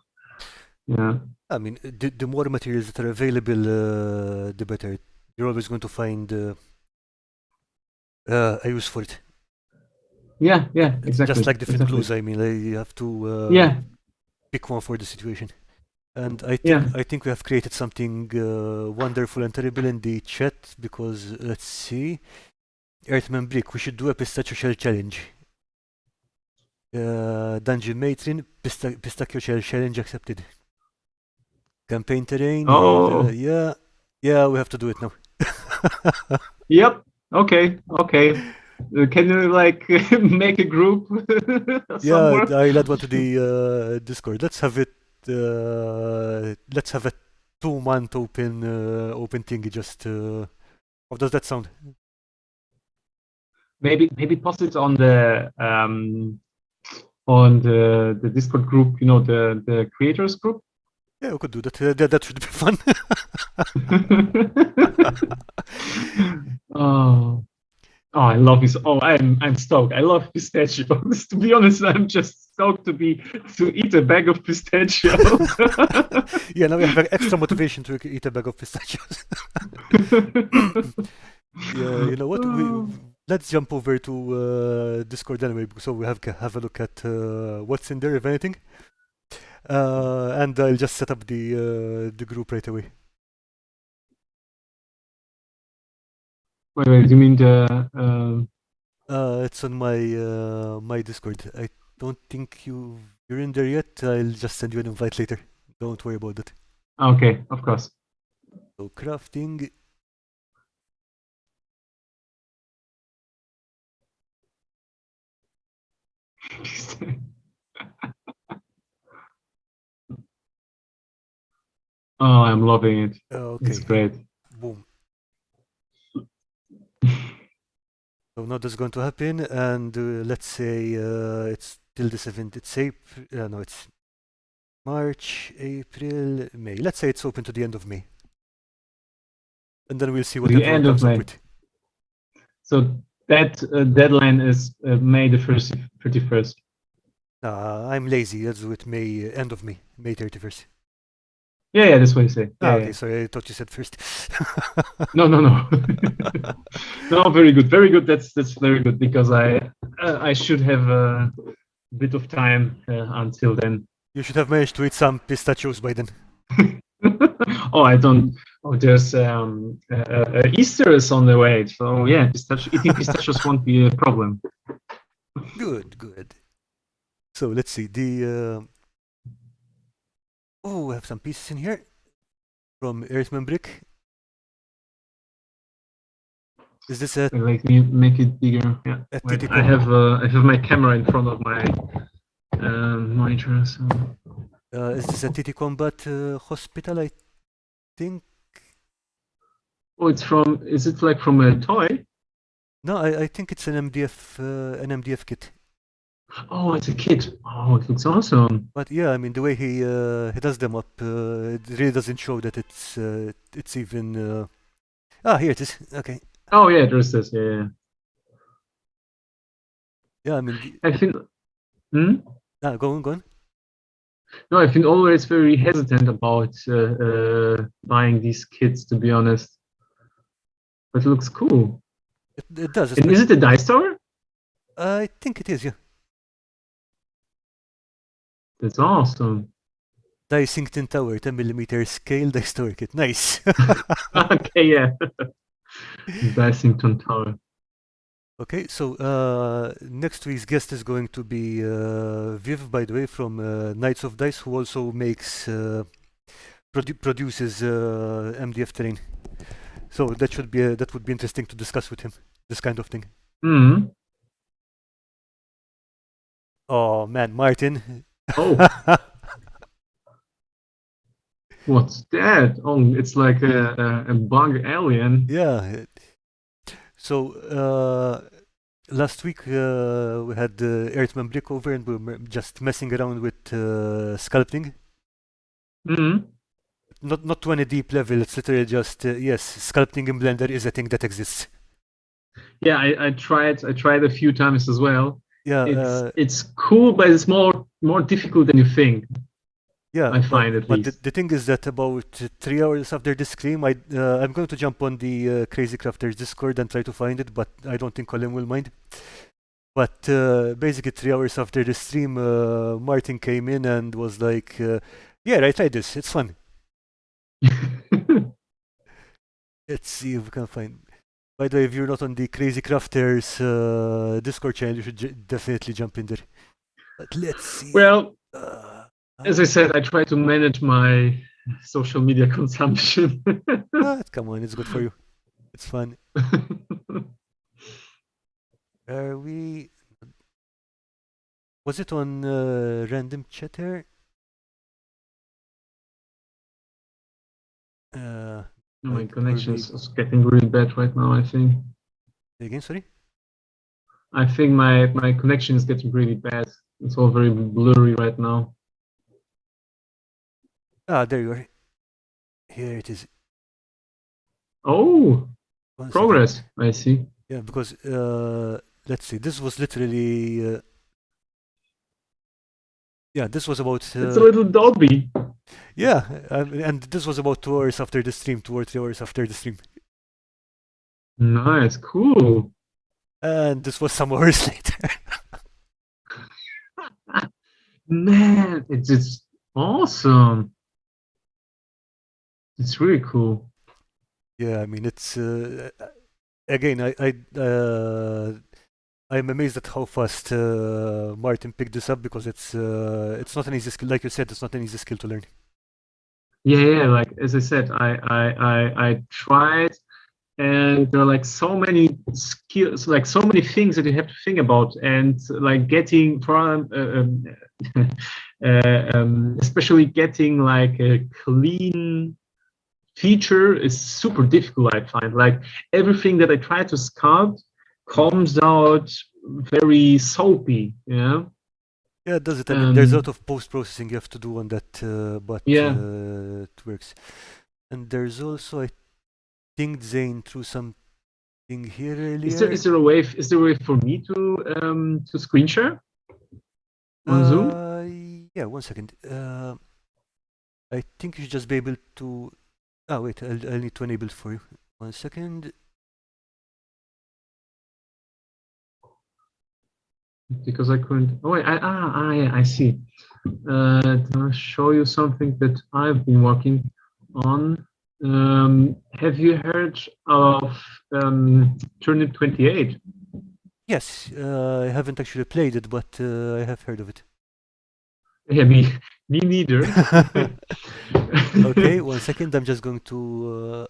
Speaker 1: Yeah.
Speaker 2: I mean, the more materials that are available, the better. You're always going to find a use for it.
Speaker 1: Yeah,
Speaker 2: It's just
Speaker 1: exactly,
Speaker 2: like different
Speaker 1: exactly.
Speaker 2: glues. I mean, you have to
Speaker 1: Yeah,
Speaker 2: pick one for the situation. And
Speaker 1: yeah.
Speaker 2: I think we have created something wonderful and terrible in the chat because let's see, Earthman Brick. We should do a pistachio shell challenge. Dungeon Matron, pistachio shell challenge accepted. Campaign terrain,
Speaker 1: Oh,
Speaker 2: yeah, yeah. We have to do it now.
Speaker 1: Yep. Okay. Okay. Can you like make a group
Speaker 2: Yeah,
Speaker 1: somewhere?
Speaker 2: I'll add one to the Discord. Let's have it. Let's have a 2-month open thingy. Just how does that sound?
Speaker 1: Maybe post it on the Discord group. You know, the creators group.
Speaker 2: Yeah, we could do that. That should be fun.
Speaker 1: Oh. Oh, I love this. Oh, I'm stoked. I love pistachios. To be honest, I'm just stoked to eat a bag of pistachios.
Speaker 2: Yeah, now we have extra motivation to eat a bag of pistachios. Yeah, you know what? Let's jump over to Discord anyway, so we have a look at what's in there, if anything. And I'll just set up the group right away.
Speaker 1: Wait, you mean
Speaker 2: It's on my Discord. I don't think you're in there yet. I'll just send you an invite later. Don't worry about that.
Speaker 1: okay, of course.
Speaker 2: So crafting.
Speaker 1: Oh, I'm loving it.
Speaker 2: Okay.
Speaker 1: It's great.
Speaker 2: Boom. So now that's going to happen, and let's say it's till this event. It's April. No, it's March, April, May. Let's say it's open to the end of May, and then we'll see what
Speaker 1: The
Speaker 2: everyone
Speaker 1: end of
Speaker 2: comes up
Speaker 1: May.
Speaker 2: with.
Speaker 1: So that deadline is May the 31st.
Speaker 2: I'm lazy. Let's do it May, end of May, May 31st.
Speaker 1: Yeah, that's what you say. Yeah,
Speaker 2: Okay,
Speaker 1: yeah.
Speaker 2: sorry, I thought you said first.
Speaker 1: No. No, very good, very good. That's very good because I should have a bit of time until then.
Speaker 2: You should have managed to eat some pistachios by then.
Speaker 1: Oh, I don't. Oh, there's Easter is on the way, so yeah, eating pistachios won't be a problem.
Speaker 2: Good, good. So let's see the. Oh, we have some pieces in here from Earthman Brick. Is this a
Speaker 1: Let me make it bigger. Yeah, wait, I have my camera in front of my monitor. So.
Speaker 2: is this a TT Combat Hospital? I think.
Speaker 1: Oh, it's from. Is it like from a toy?
Speaker 2: No, I think it's an MDF kit.
Speaker 1: Oh, it's a kit. Oh, it looks awesome.
Speaker 2: But yeah, I mean the way he does them up, it really doesn't show that it's even. Here it is. Okay.
Speaker 1: Oh yeah, there's this. Yeah.
Speaker 2: Yeah, I mean.
Speaker 1: I think. Hmm?
Speaker 2: Go on.
Speaker 1: No, I've been always very hesitant about buying these kits, to be honest. But it looks cool.
Speaker 2: It does.
Speaker 1: And is it a dice tower?
Speaker 2: I think it is, yeah.
Speaker 1: That's awesome.
Speaker 2: Dicington Tower, 10mm scale dice tower kit. Nice.
Speaker 1: Okay, yeah. Dicington Tower.
Speaker 2: Okay, so next week's guest is going to be Viv, by the way, from Knights of Dice, who also makes produces MDF terrain. So that would be interesting to discuss with him, this kind of thing.
Speaker 1: Hmm.
Speaker 2: Oh man, Martin.
Speaker 1: Oh. What's that? Oh, it's like a bug alien.
Speaker 2: Yeah. So last week we had Earthman Brick over and we were just messing around with sculpting.
Speaker 1: Hmm.
Speaker 2: Not to any deep level. It's literally just yes, sculpting in Blender is a thing that exists.
Speaker 1: Yeah, I tried a few times as well.
Speaker 2: Yeah,
Speaker 1: it's cool, but it's more difficult than you think.
Speaker 2: yeah,
Speaker 1: I find at
Speaker 2: but
Speaker 1: least.
Speaker 2: the thing is that about 3 hours after this stream, I'm going to jump on the Crazy Crafters Discord and try to find it, but I don't think Colin will mind. But basically 3 hours after the stream, Martin came in and was like, "Yeah, I tried this. It's fun." Let's see if we can find. By the way, if you're not on the Crazy Crafters Discord channel, you should definitely jump in there. But let's see.
Speaker 1: Well, as I said, I try to manage my social media consumption.
Speaker 2: Come on, it's good for you. It's fun. Are we? Was it on random chatter?
Speaker 1: My
Speaker 2: Or
Speaker 1: connection
Speaker 2: maybe
Speaker 1: is getting really bad right now, I think.
Speaker 2: again? Sorry.
Speaker 1: I think my connection is getting really bad. It's all very blurry right now.
Speaker 2: Ah, there you are. Here it is.
Speaker 1: Oh,
Speaker 2: One second.
Speaker 1: progress. I see.
Speaker 2: Yeah, because let's see. This was literally yeah. This was about
Speaker 1: It's a little Dolby.
Speaker 2: yeah, and this was about 2 hours after the stream, 2 or 3 hours after the stream,
Speaker 1: Nice, cool.
Speaker 2: and this was some hours later.
Speaker 1: Man, it's awesome. It's really cool.
Speaker 2: Yeah, I mean it's again I'm amazed at how fast Martin picked this up because it's not an easy skill, like you said, it's not an easy skill to learn.
Speaker 1: Yeah, like as I said, I tried, and there are like so many skills, like so many things that you have to think about, and like getting from especially getting like a clean feature is super difficult. I find like everything that I try to sculpt comes out very soapy. Yeah.
Speaker 2: Yeah, it does it. I mean, there's a lot
Speaker 1: Um.
Speaker 2: of post-processing you have to do on that, but
Speaker 1: Yeah.
Speaker 2: it works. And there's also, I think Zane threw something here earlier.
Speaker 1: Is there a way? Is there a way for me to screen share on Zoom?
Speaker 2: Uh, yeah, 1 second. I think you should just be able to. Ah, wait, I'll need to enable it for you. 1 second.
Speaker 1: Because I couldn't. Oh, yeah, I see. I'll show you something that I've been working on. Have you heard of Turnip 28?
Speaker 2: Yes, I haven't actually played it, but I have heard of it.
Speaker 1: Yeah, me neither.
Speaker 2: Okay, 1 second. I'm just going to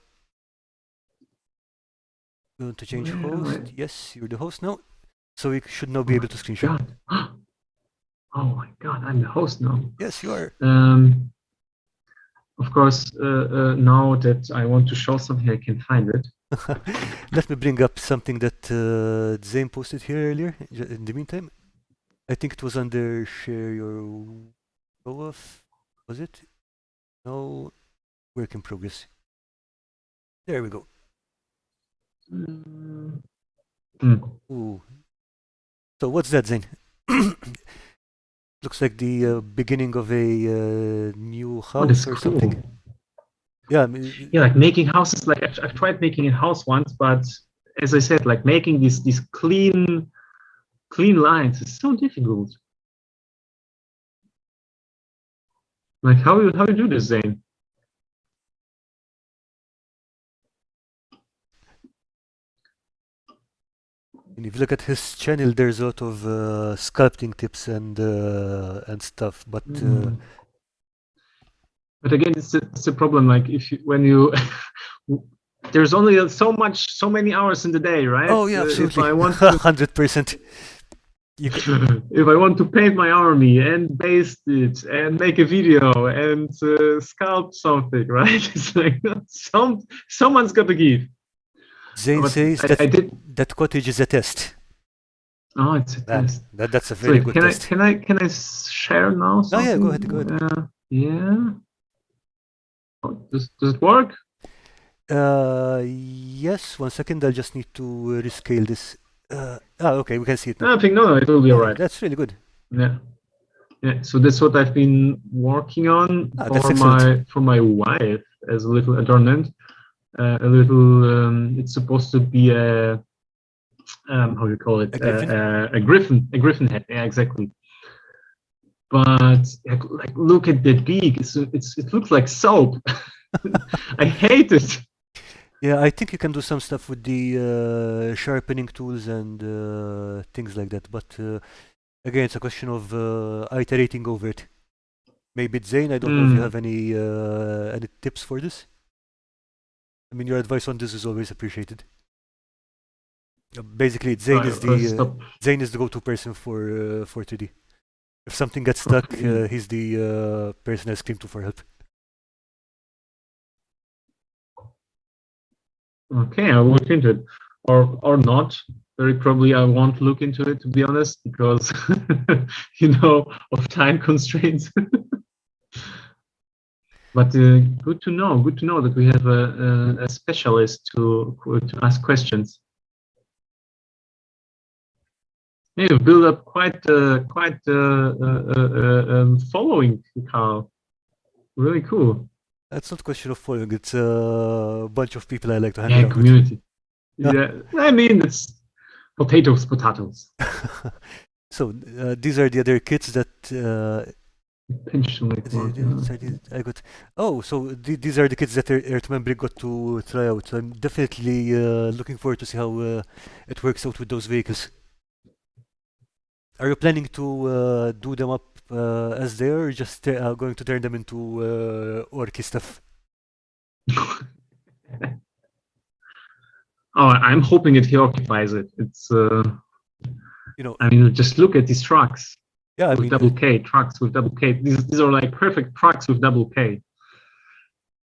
Speaker 2: change host. Yes, you're the host now. So we should now
Speaker 1: Oh
Speaker 2: be able
Speaker 1: my
Speaker 2: to screen share.
Speaker 1: God. Oh my God, I'm the host now.
Speaker 2: Yes, you are.
Speaker 1: Of course, now that I want to show something, I can find it.
Speaker 2: Let me bring up something that Zane posted here earlier. In the meantime, I think it was under share your go off. Was it? No, work in progress. There we go. Ooh. So what's that, Zane? Looks like the beginning of a new house or
Speaker 1: Cool.
Speaker 2: something. Yeah,
Speaker 1: yeah, like making houses. Like I've tried making a house once, but as I said, like making these clean lines is so difficult. Like how you do this, Zane?
Speaker 2: and if you look at his channel, there's a lot of sculpting tips and stuff, but
Speaker 1: But again, it's a problem. Like if you, when you there's only so many hours in the day, right?
Speaker 2: oh yeah, absolutely,
Speaker 1: If I want
Speaker 2: 100%.
Speaker 1: if I want to paint my army and baste it and make a video and sculpt something, right? It's like someone's got to give.
Speaker 2: Zane
Speaker 1: But
Speaker 2: says
Speaker 1: I did.
Speaker 2: that cottage is a test.
Speaker 1: Oh, it's a
Speaker 2: Man,
Speaker 1: test.
Speaker 2: that's a very
Speaker 1: Sorry,
Speaker 2: good test.
Speaker 1: Can I share now?
Speaker 2: Oh yeah, go
Speaker 1: Something?
Speaker 2: ahead.
Speaker 1: Yeah. Oh, does it work?
Speaker 2: Yes, 1 second. I'll just need to rescale this. Okay, we can see it now.
Speaker 1: I think no, it will be alright.
Speaker 2: That's really good.
Speaker 1: Yeah. Yeah. So that's what I've been working on for my wife as a little adornment. A little. It's supposed to be a how do you call it? A griffin head. Yeah, exactly. But like, look at the beak. It looks like soap. I hate it.
Speaker 2: Yeah, I think you can do some stuff with the sharpening tools and things like that. But again, it's a question of iterating over it. Maybe it's Zane. I don't know if you have any tips for this. I mean, your advice on this is always appreciated. Basically, Zane is
Speaker 1: Stop.
Speaker 2: Zane is the go-to person for 2D. If something gets stuck,
Speaker 1: Okay.
Speaker 2: he's the person I scream to for help.
Speaker 1: Okay, I'll look into it, or not. Very probably I won't look into it, to be honest, because of time constraints. But good to know. Good to know that we have a specialist to ask questions. Yeah, you've built up quite following, Karl. Really cool.
Speaker 2: That's not a question of following. It's a bunch of people I like to hang
Speaker 1: Yeah,
Speaker 2: around with.
Speaker 1: community.
Speaker 2: Yeah.
Speaker 1: Yeah, I mean it's potatoes.
Speaker 2: So these are the other kids that
Speaker 1: Pinch to make one,
Speaker 2: I got. Oh, so these are the kids that Earthmembry got to try out. So I'm definitely looking forward to see how it works out with those vehicles. Are you planning to do them up as they are, or just going to turn them into orky stuff?
Speaker 1: Oh, I'm hoping he occupies it. It's I mean, just look at these trucks.
Speaker 2: Yeah, I
Speaker 1: with
Speaker 2: mean,
Speaker 1: double K trucks with double K. These are like perfect trucks with double K.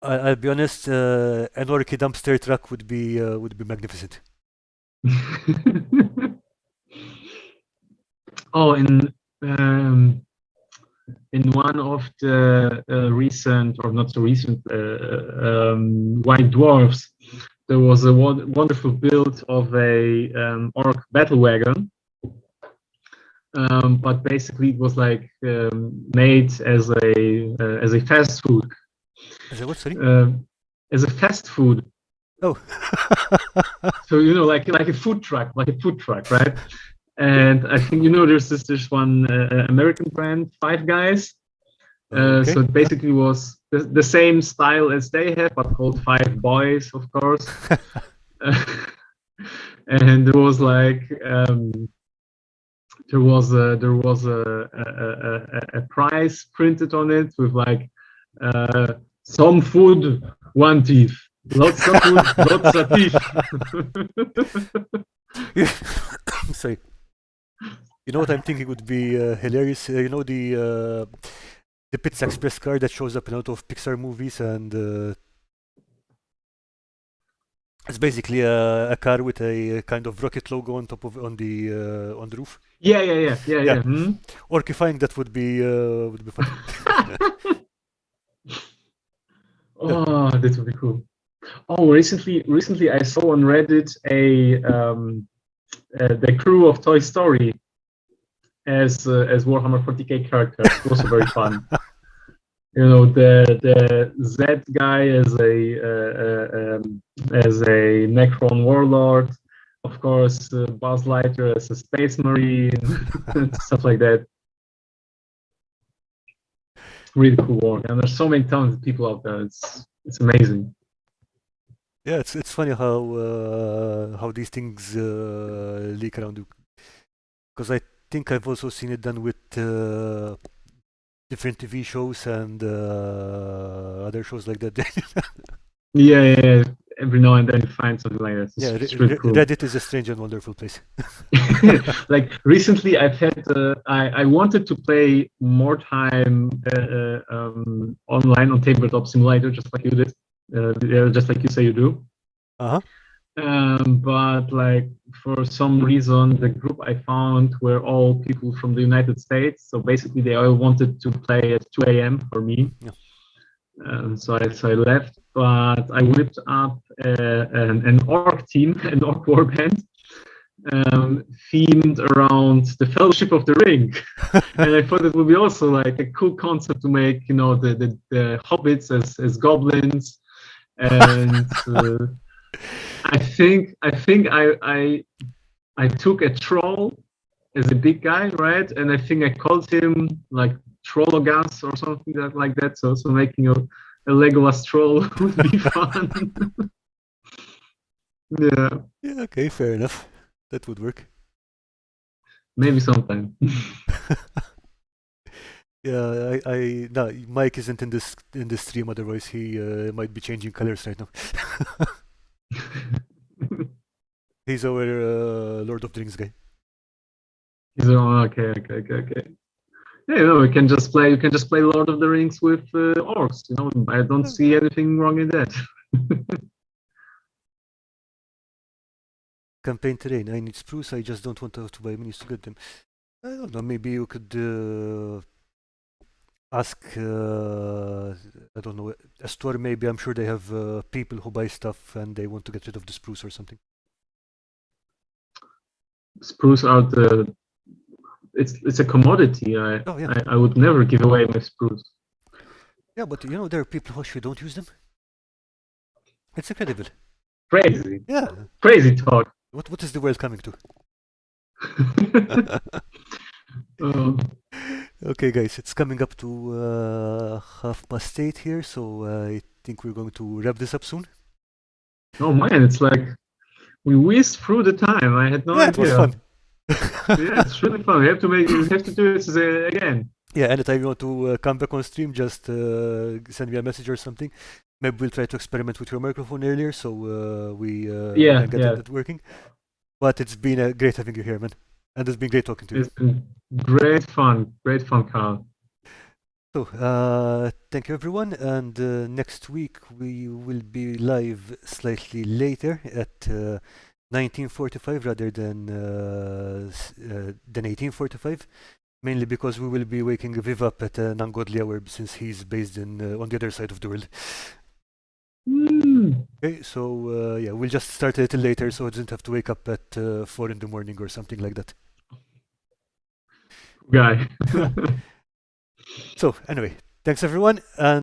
Speaker 2: I'll be honest. An orky dumpster truck would be magnificent.
Speaker 1: Oh, in one of the recent, or not so recent, White Dwarfs, there was a wonderful build of a orc battle wagon. But basically, it was like made as a fast food.
Speaker 2: As a what? Sorry.
Speaker 1: As a fast food.
Speaker 2: Oh.
Speaker 1: So like a food truck, right? And I think there's one American brand, Five Guys.
Speaker 2: Okay.
Speaker 1: So it basically was the same style as they have, but called Five Boys, of course. And there was like there was a price printed on it with like some food, one thief. Lots of food, lots of thief.
Speaker 2: Sorry. You know what I'm thinking would be hilarious? The Pizza Express car that shows up in a lot of Pixar movies, and it's basically a car with a kind of rocket logo on top of on the roof.
Speaker 1: Yeah. Hmm?
Speaker 2: Orcifying that would be fun.
Speaker 1: Oh, that would be cool. Oh, recently I saw on Reddit the crew of Toy Story as Warhammer 40k characters. It was very fun. The Z guy as a Necron warlord, of course, Buzz Lightyear as a space marine, stuff like that. Really cool work, and there's so many talented people out there. It's amazing.
Speaker 2: Yeah, it's funny how these things leak around, because I think I've also seen it done with different TV shows and other shows like that.
Speaker 1: Yeah. Every now and then you find something like that. It's really cool.
Speaker 2: Reddit is a strange and wonderful place.
Speaker 1: Like recently, I've had I wanted to play more time online on Tabletop Simulator, just like you did, just like you say you do. But like for some reason, the group I found were all people from the United States. So basically, they all wanted to play at 2 a.m. for me.
Speaker 2: Yeah.
Speaker 1: So I left, but I whipped up an orc team, an orc warband, themed around the Fellowship of the Ring. And I thought it would be also like a cool concept to make, the hobbits as goblins. And I think I took a troll as a big guy, right? And I think I called him like Trollogas or something like that. So making a Legolas troll would be fun. Yeah.
Speaker 2: Yeah. Okay. Fair enough. That would work.
Speaker 1: Maybe sometime.
Speaker 2: Yeah. No, Mike isn't in this stream. Otherwise, he might be changing colors right now. He's our Lord of the Rings guy.
Speaker 1: So, okay. Yeah, you know, we can just play. You can just play Lord of the Rings with orcs. You know, I don't see anything wrong in that.
Speaker 2: Campaign terrain. I need spruce. I just don't want to buy minis to get them. I don't know. Maybe you could ask. I don't know. A store. Maybe I'm sure they have people who buy stuff and they want to get rid of the spruce or something.
Speaker 1: Spruce are the. It's a commodity.
Speaker 2: Oh yeah.
Speaker 1: I would never give away my spruce.
Speaker 2: Yeah, but you know there are people who actually don't use them. It's incredible.
Speaker 1: Crazy.
Speaker 2: Yeah.
Speaker 1: Crazy talk.
Speaker 2: What is the world coming to? Okay, guys, it's coming up to 8:30 here, so I think we're going to wrap this up soon.
Speaker 1: Oh man, it's like we whizzed through the time. I had no idea.
Speaker 2: It was fun.
Speaker 1: Yeah, it's really fun. We have to do this again.
Speaker 2: Yeah, anytime you want to come back on stream, just send me a message or something. Maybe we'll try to experiment with your microphone earlier, so we can get it working. But it's been great having you here, man. And it's been great talking to you.
Speaker 1: It's been great fun, Karl.
Speaker 2: So, thank you everyone, and next week we will be live slightly later at 19:45 rather than 18:45, mainly because we will be waking Viv up at an ungodly hour since he's based in on the other side of the world. Okay, so yeah, we'll just start a little later so he doesn't have to wake up at 4 in the morning or something like that.
Speaker 1: Guy.
Speaker 2: So anyway, thanks everyone, and